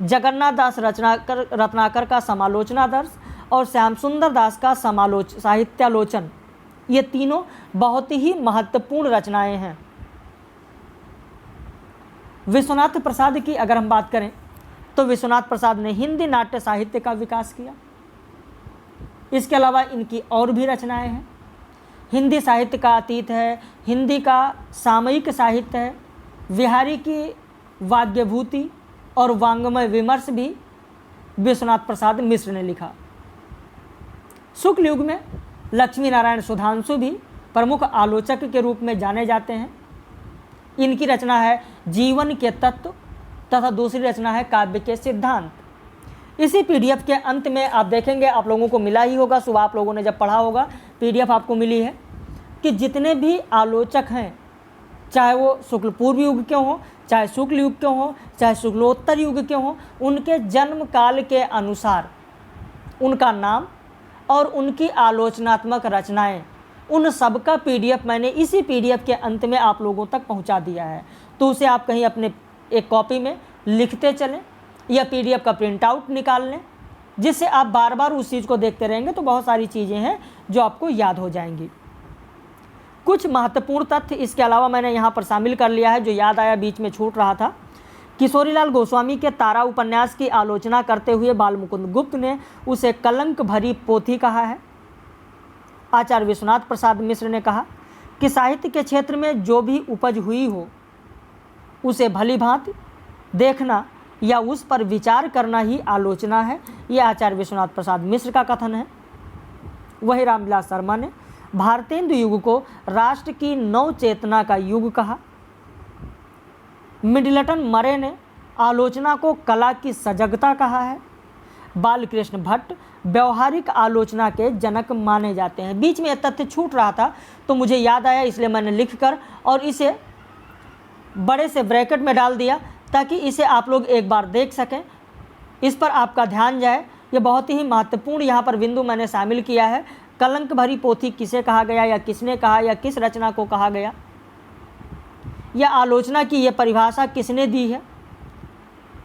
जगन्नाथ दास रत्नाकर का समालोचना दर्श और श्याम सुंदर दास का साहित्यालोचन, ये तीनों बहुत ही महत्वपूर्ण रचनाएं हैं। विश्वनाथ प्रसाद की अगर हम बात करें तो विश्वनाथ प्रसाद ने हिंदी नाट्य साहित्य का विकास किया। इसके अलावा इनकी और भी रचनाएं हैं। हिंदी साहित्य का अतीत है, हिंदी का सामयिक साहित्य है, विहारी की वाग्यभूति और वांग्मय विमर्श भी विश्वनाथ प्रसाद मिश्र ने लिखा। शुक्ल युग में लक्ष्मी नारायण सुधांशु भी प्रमुख आलोचक के रूप में जाने जाते हैं। इनकी रचना है जीवन के तत्व तथा दूसरी रचना है काव्य के सिद्धांत। इसी पीडीएफ के अंत में आप देखेंगे, आप लोगों को मिला ही होगा, सुबह आप लोगों ने जब पढ़ा होगा, पीडीएफ आपको मिली है कि जितने भी आलोचक हैं, चाहे वो शुक्ल पूर्व युग के हों, चाहे शुक्ल युग के हों, चाहे शुक्लोत्तर युग के हों, उनके जन्म काल के अनुसार उनका नाम और उनकी आलोचनात्मक रचनाएं, उन सब का पीडीएफ मैंने इसी पीडीएफ के अंत में आप लोगों तक पहुंचा दिया है। तो उसे आप कहीं अपने एक कॉपी में लिखते चलें या पीडीएफ का प्रिंट आउट निकाल लें, जिससे आप बार बार उस चीज़ को देखते रहेंगे तो बहुत सारी चीज़ें हैं जो आपको याद हो जाएंगी। कुछ महत्वपूर्ण तथ्य इसके अलावा मैंने यहाँ पर शामिल कर लिया है जो याद आया, बीच में छूट रहा था। किशोरीलाल गोस्वामी के तारा उपन्यास की आलोचना करते हुए बालमुकुंद गुप्त ने उसे कलंक भरी पोथी कहा है। आचार्य विश्वनाथ प्रसाद मिश्र ने कहा कि साहित्य के क्षेत्र में जो भी उपज हुई हो उसे भली भांति देखना या उस पर विचार करना ही आलोचना है। यह आचार्य विश्वनाथ प्रसाद मिश्र का कथन है। वही रामविलास शर्मा ने भारतेंदु युग को राष्ट्र की नव चेतना का युग कहा। मिडलटन मरे ने आलोचना को कला की सजगता कहा है। बालकृष्ण भट्ट व्यवहारिक आलोचना के जनक माने जाते हैं। बीच में यह तथ्य छूट रहा था तो मुझे याद आया, इसलिए मैंने लिखकर और इसे बड़े से ब्रैकेट में डाल दिया ताकि इसे आप लोग एक बार देख सकें, इस पर आपका ध्यान जाए। ये बहुत ही महत्वपूर्ण यहाँ पर बिंदु मैंने शामिल किया है। कलंक भरी पोथी किसे कहा गया या किसने कहा या किस रचना को कहा गया, या आलोचना की यह परिभाषा किसने दी है,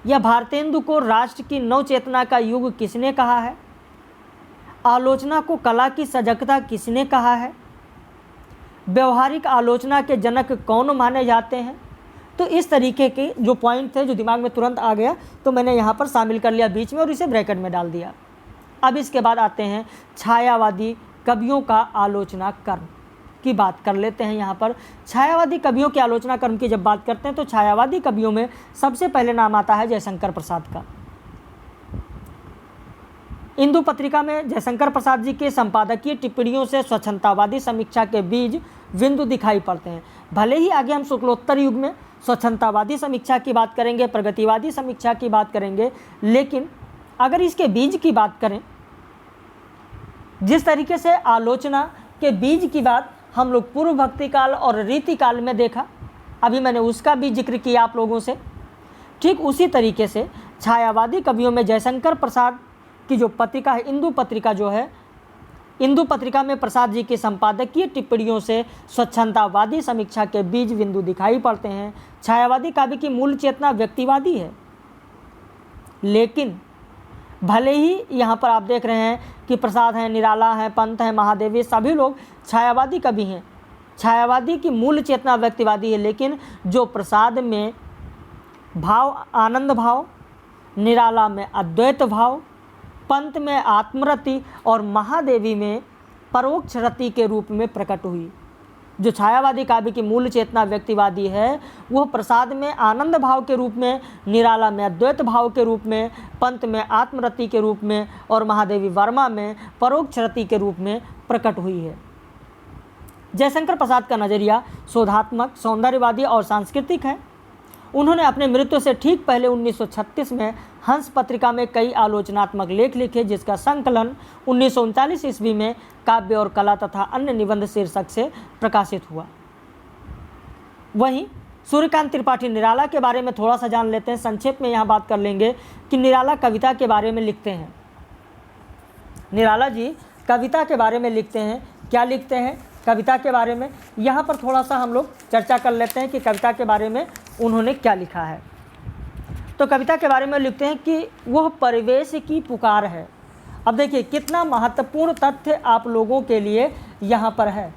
या भारतेंदु को राष्ट्र की नव चेतना का युग किसने कहा है, आलोचना को कला की सजगता किसने कहा है, व्यवहारिक आलोचना के जनक कौन माने जाते हैं। तो इस तरीके के जो पॉइंट थे जो दिमाग में तुरंत आ गया तो मैंने यहाँ पर शामिल कर लिया बीच में और इसे ब्रैकेट में डाल दिया। अब इसके बाद आते हैं छायावादी कवियों का आलोचना कर्म की बात कर लेते हैं। यहाँ पर छायावादी कवियों के आलोचना कर्म की जब बात करते हैं तो छायावादी कवियों में सबसे पहले नाम आता है जयशंकर प्रसाद का। इंदु पत्रिका में जयशंकर प्रसाद जी के संपादकीय टिप्पणियों से स्वच्छंदतावादी समीक्षा के बीज बिंदु दिखाई पड़ते हैं। भले ही आगे हम शुक्लोत्तर युग में स्वच्छंदतावादी समीक्षा की बात करेंगे, प्रगतिवादी समीक्षा की बात करेंगे, लेकिन अगर इसके बीज की बात करें, जिस तरीके से आलोचना के बीज की बात हम लोग पूर्व भक्ति काल और रीति काल में देखा, अभी मैंने उसका भी जिक्र किया आप लोगों से, ठीक उसी तरीके से छायावादी कवियों में जयशंकर प्रसाद की जो पत्रिका है इंदु पत्रिका जो है, इंदु पत्रिका में प्रसाद जी की संपादकीय टिप्पणियों से स्वच्छंदतावादी समीक्षा के बीज बिंदु दिखाई पड़ते हैं। छायावादी काव्य की मूल चेतना व्यक्तिवादी है, लेकिन भले ही यहाँ पर आप देख रहे हैं कि प्रसाद हैं, निराला हैं, पंत हैं, महादेवी, सभी लोग छायावादी कवि हैं। छायावादी की मूल चेतना व्यक्तिवादी है, लेकिन जो प्रसाद में भाव आनंद भाव, निराला में अद्वैत भाव, पंत में आत्मरति और महादेवी में परोक्ष रति के रूप में प्रकट हुई। जो छायावादी काव्य की मूल चेतना व्यक्तिवादी है वह प्रसाद में आनंद भाव के रूप में, निराला में अद्वैत भाव के रूप में, पंत में आत्मरति के रूप में और महादेवी वर्मा में परोक्ष रति के रूप में प्रकट हुई है। जयशंकर प्रसाद का नज़रिया शोधात्मक, सौंदर्यवादी और सांस्कृतिक है। उन्होंने अपने मृत्यु से ठीक पहले 1936 में हंस पत्रिका में कई आलोचनात्मक लेख लिखे, जिसका संकलन 1939 ईस्वी में काव्य और कला तथा अन्य निबंध शीर्षक से प्रकाशित हुआ। वहीं सूर्यकांत त्रिपाठी निराला के बारे में थोड़ा सा जान लेते हैं। संक्षेप में यहाँ बात कर लेंगे कि निराला कविता के बारे में लिखते हैं। निराला जी कविता के बारे में लिखते हैं। क्या लिखते हैं कविता के बारे में, यहाँ पर थोड़ा सा हम लोग चर्चा कर लेते हैं कि कविता के बारे में उन्होंने क्या लिखा है। तो कविता के बारे में लिखते हैं कि वह परिवेश की पुकार है। अब देखिए कितना महत्वपूर्ण तथ्य आप लोगों के लिए यहाँ पर है।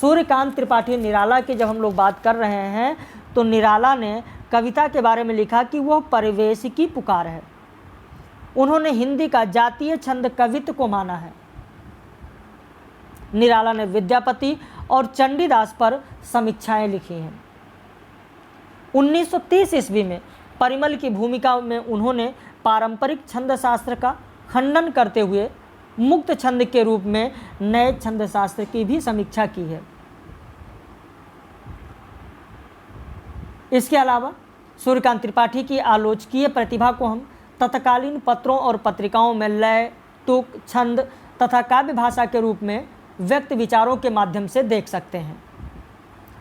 सूर्यकांत त्रिपाठी निराला की जब हम लोग बात कर रहे हैं तो निराला ने कविता के बारे में लिखा कि वह परिवेश की पुकार है। उन्होंने हिंदी का जातीय छंद कवित्व को माना है। निराला ने विद्यापति और चंडीदास पर समीक्षाएं लिखी हैं। 1930 ईस्वी में परिमल की भूमिका में उन्होंने पारंपरिक छंद शास्त्र का खंडन करते हुए मुक्त छंद के रूप में नए छंद शास्त्र की भी समीक्षा की है। इसके अलावा सूर्यकांत त्रिपाठी की आलोचकीय प्रतिभा को हम तत्कालीन पत्रों और पत्रिकाओं में लय, तुक, छंद तथा काव्य भाषा के रूप में व्यक्त विचारों के माध्यम से देख सकते हैं।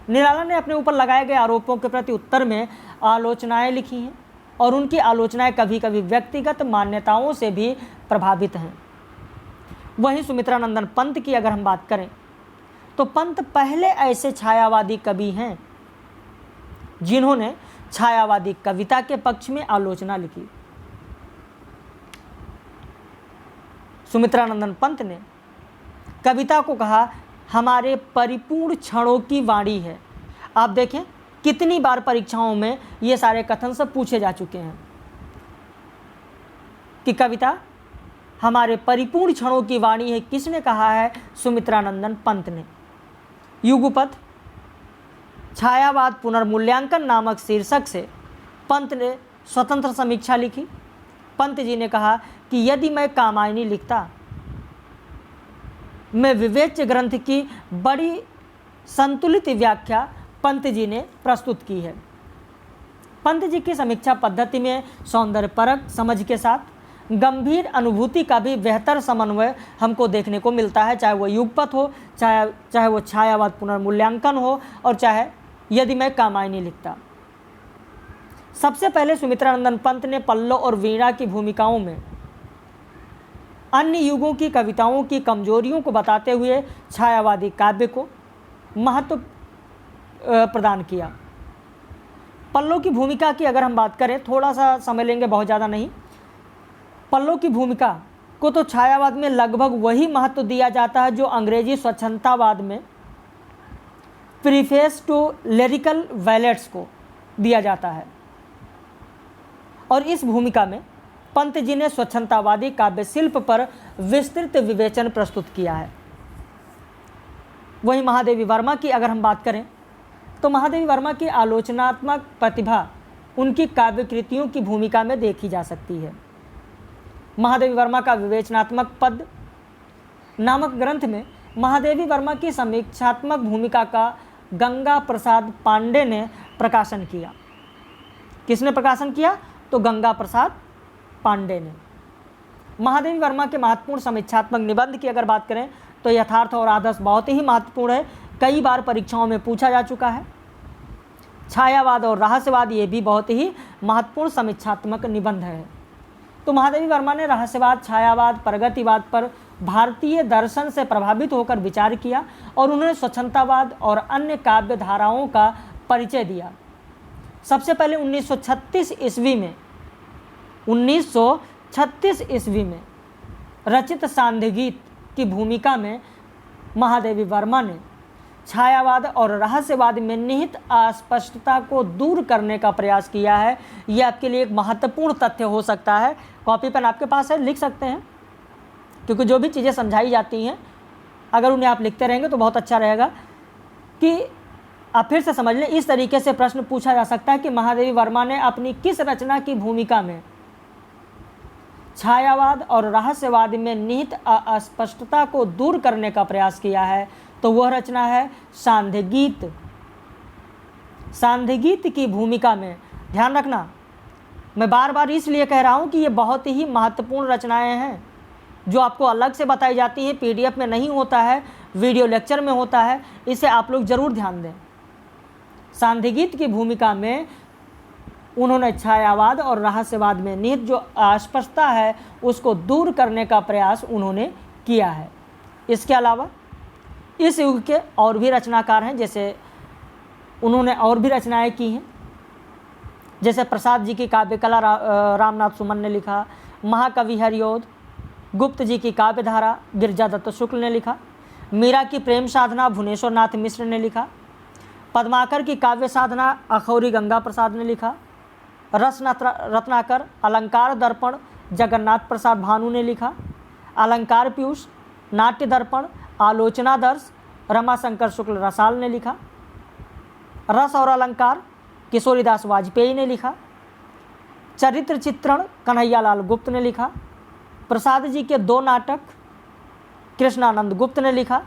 निराला ने अपने ऊपर लगाए गए आरोपों के प्रति उत्तर में आलोचनाएं लिखी हैं और उनकी आलोचनाएं कभी कभी व्यक्तिगत मान्यताओं से भी प्रभावित हैं। वहीं सुमित्रानंदन पंत की अगर हम बात करें तो पंत पहले ऐसे छायावादी कवि हैं जिन्होंने छायावादी कविता के पक्ष में आलोचना लिखी। सुमित्रानंदन पंत ने कविता को कहा हमारे परिपूर्ण क्षणों की वाणी है। आप देखें कितनी बार परीक्षाओं में ये सारे कथन सब पूछे जा चुके हैं कि कविता हमारे परिपूर्ण क्षणों की वाणी है, किसने कहा है? सुमित्रानंदन पंत ने। युगपथ छायावाद पुनर्मूल्यांकन नामक शीर्षक से पंत ने स्वतंत्र समीक्षा लिखी। पंत जी ने कहा कि यदि मैं कामायनी लिखता, मैं विवेच्य ग्रंथ की बड़ी संतुलित व्याख्या पंत जी ने प्रस्तुत की है। पंत जी की समीक्षा पद्धति में सौंदर्यपरक समझ के साथ गंभीर अनुभूति का भी बेहतर समन्वय हमको देखने को मिलता है, चाहे वो युगपथ हो, चाहे वो छायावाद पुनर्मूल्यांकन हो, और चाहे यदि मैं कामायनी लिखता। सबसे पहले सुमित्रानंदन पंत ने पल्लव और वीणा की भूमिकाओं में अन्य युगों की कविताओं की कमजोरियों को बताते हुए छायावादी काव्य को महत्व प्रदान किया। पल्लव की भूमिका की अगर हम बात करें, थोड़ा सा समय लेंगे, बहुत ज़्यादा नहीं। पल्लव की भूमिका को तो छायावाद में लगभग वही महत्व दिया जाता है जो अंग्रेजी स्वच्छंदतावाद में प्रीफेस टू लिरिकल वैलेट्स को दिया जाता है। और इस भूमिका में पंत जी ने स्वच्छंदतावादी काव्य शिल्प पर विस्तृत विवेचन प्रस्तुत किया है। वहीं महादेवी वर्मा की अगर हम बात करें तो महादेवी वर्मा की आलोचनात्मक प्रतिभा उनकी काव्य कृतियों की भूमिका में देखी जा सकती है। महादेवी वर्मा का विवेचनात्मक पद नामक ग्रंथ में महादेवी वर्मा की समीक्षात्मक भूमिका का गंगा प्रसाद पांडे ने प्रकाशन किया। किसने प्रकाशन किया? तो गंगा प्रसाद पांडे ने। महादेवी वर्मा के महत्वपूर्ण समीक्षात्मक निबंध की अगर बात करें तो यथार्थ और आदर्श बहुत ही महत्वपूर्ण है, कई बार परीक्षाओं में पूछा जा चुका है। छायावाद और रहस्यवाद ये भी बहुत ही महत्वपूर्ण समीक्षात्मक निबंध है। तो महादेवी वर्मा ने रहस्यवाद, छायावाद, प्रगतिवाद पर भारतीय दर्शन से प्रभावित होकर विचार किया और उन्होंने स्वच्छंदतावाद और अन्य काव्य धाराओं का परिचय दिया। सबसे पहले 1936 ईस्वी में रचित सांध्य गीत की भूमिका में महादेवी वर्मा ने छायावाद और रहस्यवाद में निहित अस्पष्टता को दूर करने का प्रयास किया है। यह आपके लिए एक महत्वपूर्ण तथ्य हो सकता है। कॉपी पेन आपके पास है, लिख सकते हैं, क्योंकि जो भी चीज़ें समझाई जाती हैं अगर उन्हें आप लिखते रहेंगे तो बहुत अच्छा रहेगा कि आप फिर से समझ लें। इस तरीके से प्रश्न पूछा जा सकता है कि महादेवी वर्मा ने अपनी किस रचना की भूमिका में छायावाद और रहस्यवाद में निहित अस्पष्टता को दूर करने का प्रयास किया है? तो वह रचना है सांध्य गीत। सांध्य गीत की भूमिका में ध्यान रखना, मैं बार बार इसलिए कह रहा हूं कि ये बहुत ही महत्वपूर्ण रचनाएं हैं जो आपको अलग से बताई जाती हैं, पीडीएफ में नहीं होता है, वीडियो लेक्चर में होता है। इसे आप लोग जरूर ध्यान दें। सांध्य गीत की भूमिका में उन्होंने छायावाद और रहस्यवाद में निहित जो अस्पष्टता है उसको दूर करने का प्रयास उन्होंने किया है। इसके अलावा इस युग के और भी रचनाकार हैं, जैसे उन्होंने और भी रचनाएं की हैं, जैसे प्रसाद जी की काव्य कला रामनाथ सुमन ने लिखा, महाकवि हरिऔध गुप्त जी की काव्य धारा गिरजा दत्त शुक्ल ने लिखा, मीरा की प्रेम साधना भुवनेश्वर नाथ मिश्र ने लिखा, पद्माकर की काव्य साधना अखौरी गंगा प्रसाद ने लिखा, रस रत्नाकर अलंकार दर्पण जगन्नाथ प्रसाद भानु ने लिखा, अलंकार पीयूष नाट्य दर्पण आलोचनादर्श रमाशंकर शुक्ल रसाल ने लिखा, रस और अलंकार किशोरीदास वाजपेयी ने लिखा, चरित्र चित्रण कन्हैयालाल गुप्त ने लिखा, प्रसाद जी के 2 नाटक कृष्णानंद गुप्त ने लिखा,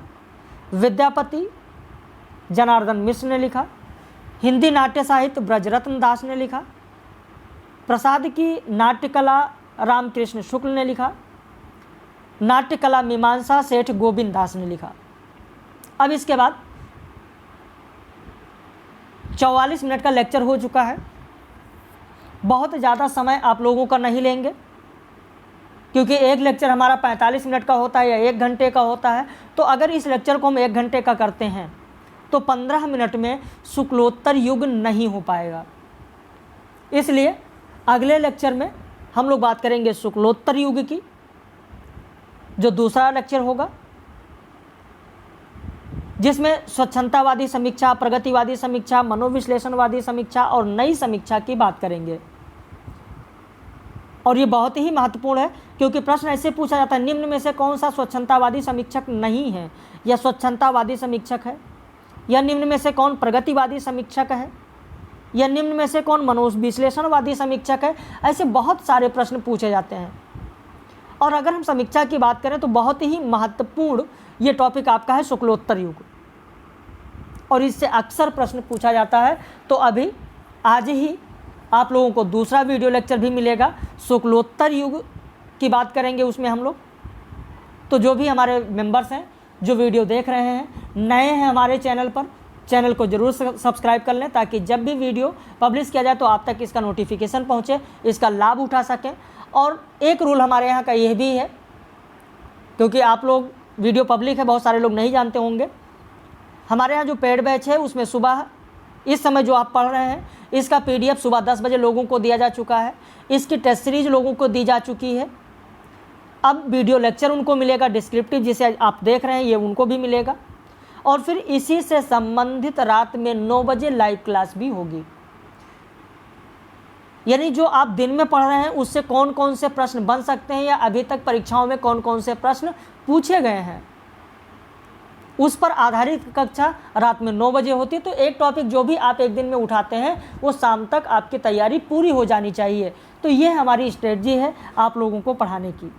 विद्यापति जनार्दन मिश्र ने लिखा, हिंदी नाट्य साहित्य ब्रजरत्न दास ने लिखा, प्रसाद की नाट्यकला रामकृष्ण शुक्ल ने लिखा, नाट्यकला मीमांसा सेठ गोविंद दास ने लिखा। अब इसके बाद 44 मिनट का लेक्चर हो चुका है। बहुत ज़्यादा समय आप लोगों का नहीं लेंगे, क्योंकि एक लेक्चर हमारा 45 मिनट का होता है या 1 घंटे का होता है। तो अगर इस लेक्चर को हम 1 घंटे का करते हैं तो 15 मिनट में शुक्लोत्तर युग नहीं हो पाएगा। इसलिए अगले लेक्चर में हम लोग बात करेंगे शुक्लोत्तर युग की, जो दूसरा लेक्चर होगा। जिसमें स्वच्छंदतावादी समीक्षा, प्रगतिवादी समीक्षा, मनोविश्लेषणवादी समीक्षा और नई समीक्षा की बात करेंगे। और ये बहुत ही महत्वपूर्ण है क्योंकि प्रश्न ऐसे पूछा जाता है, निम्न में से कौन सा स्वच्छंदतावादी समीक्षक नहीं है, या स्वच्छंदतावादी समीक्षक है, या निम्न में से कौन प्रगतिवादी समीक्षक है, या निम्न में से कौन मनोविश्लेषणवादी समीक्षक है। ऐसे बहुत सारे प्रश्न पूछे जाते हैं। और अगर हम समीक्षा की बात करें तो बहुत ही महत्वपूर्ण ये टॉपिक आपका है शुक्लोत्तर युग, और इससे अक्सर प्रश्न पूछा जाता है। तो अभी आज ही आप लोगों को दूसरा वीडियो लेक्चर भी मिलेगा, शुक्लोत्तर युग की बात करेंगे उसमें हम लोग। तो जो भी हमारे मेंबर्स हैं, जो वीडियो देख रहे हैं, नए हैं हमारे चैनल पर, चैनल को ज़रूर सब्सक्राइब कर लें ताकि जब भी वीडियो पब्लिश किया जाए तो आप तक इसका नोटिफिकेशन पहुँचे, इसका लाभ उठा सकें। और एक रूल हमारे यहाँ का यह भी है, क्योंकि आप लोग वीडियो पब्लिक है, बहुत सारे लोग नहीं जानते होंगे, हमारे यहाँ जो पेड बैच है उसमें सुबह इस समय जो आप पढ़ रहे हैं इसका PDF सुबह 10 बजे लोगों को दिया जा चुका है। इसकी टेस्ट सीरीज लोगों को दी जा चुकी है। अब वीडियो लेक्चर उनको मिलेगा, डिस्क्रिप्टिव जिसे आप देख रहे हैं ये उनको भी मिलेगा। और फिर इसी से संबंधित रात में 9 बजे लाइव क्लास भी होगी। यानी जो आप दिन में पढ़ रहे हैं उससे कौन कौन से प्रश्न बन सकते हैं, या अभी तक परीक्षाओं में कौन कौन से प्रश्न पूछे गए हैं, उस पर आधारित कक्षा रात में 9 बजे होती है। तो एक टॉपिक जो भी आप एक दिन में उठाते हैं वो शाम तक आपकी तैयारी पूरी हो जानी चाहिए। तो ये हमारी स्ट्रेटजी है आप लोगों को पढ़ाने की।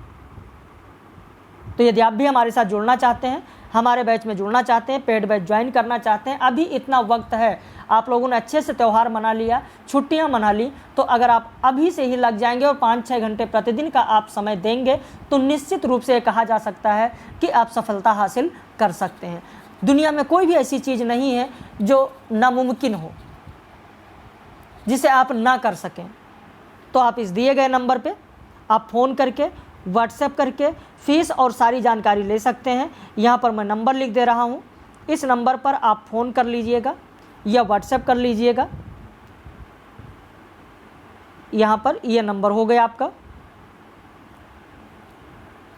तो यदि आप भी हमारे साथ जुड़ना चाहते हैं, हमारे बैच में जुड़ना चाहते हैं, पेड बैच ज्वाइन करना चाहते हैं, अभी इतना वक्त है, आप लोगों ने अच्छे से त्यौहार मना लिया, छुट्टियां मना ली, तो अगर आप अभी से ही लग जाएंगे और 5-6 घंटे प्रतिदिन का आप समय देंगे तो निश्चित रूप से कहा जा सकता है कि आप सफलता हासिल कर सकते हैं। दुनिया में कोई भी ऐसी चीज़ नहीं है जो नामुमकिन हो, जिसे आप ना कर सकें। तो आप इस दिए गए नंबर पे आप फ़ोन करके, व्हाट्सएप करके फ़ीस और सारी जानकारी ले सकते हैं। यहाँ पर मैं नंबर लिख दे रहा हूँ, इस नंबर पर आप फ़ोन कर लीजिएगा या व्हाट्सएप कर लीजिएगा। यहाँ पर ये नंबर हो गया आपका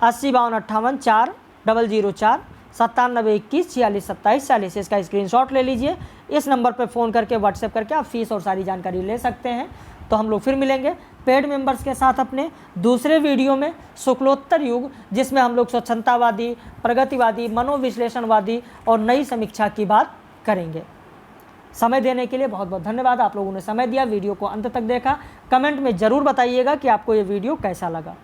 805258 4 004 97 21 46 27 40। इसका स्क्रीनशॉट ले लीजिए। इस नंबर पर फ़ोन करके, व्हाट्सएप करके आप फ़ीस और सारी जानकारी ले सकते हैं। तो हम लोग फिर मिलेंगे पेड मेंबर्स के साथ अपने दूसरे वीडियो में, शुक्लोत्तर युग, जिसमें हम लोग स्वच्छंदतावादी, प्रगतिवादी, मनोविश्लेषणवादी और नई समीक्षा की बात करेंगे। समय देने के लिए बहुत बहुत धन्यवाद। आप लोगों ने समय दिया, वीडियो को अंत तक देखा। कमेंट में ज़रूर बताइएगा कि आपको ये वीडियो कैसा लगा।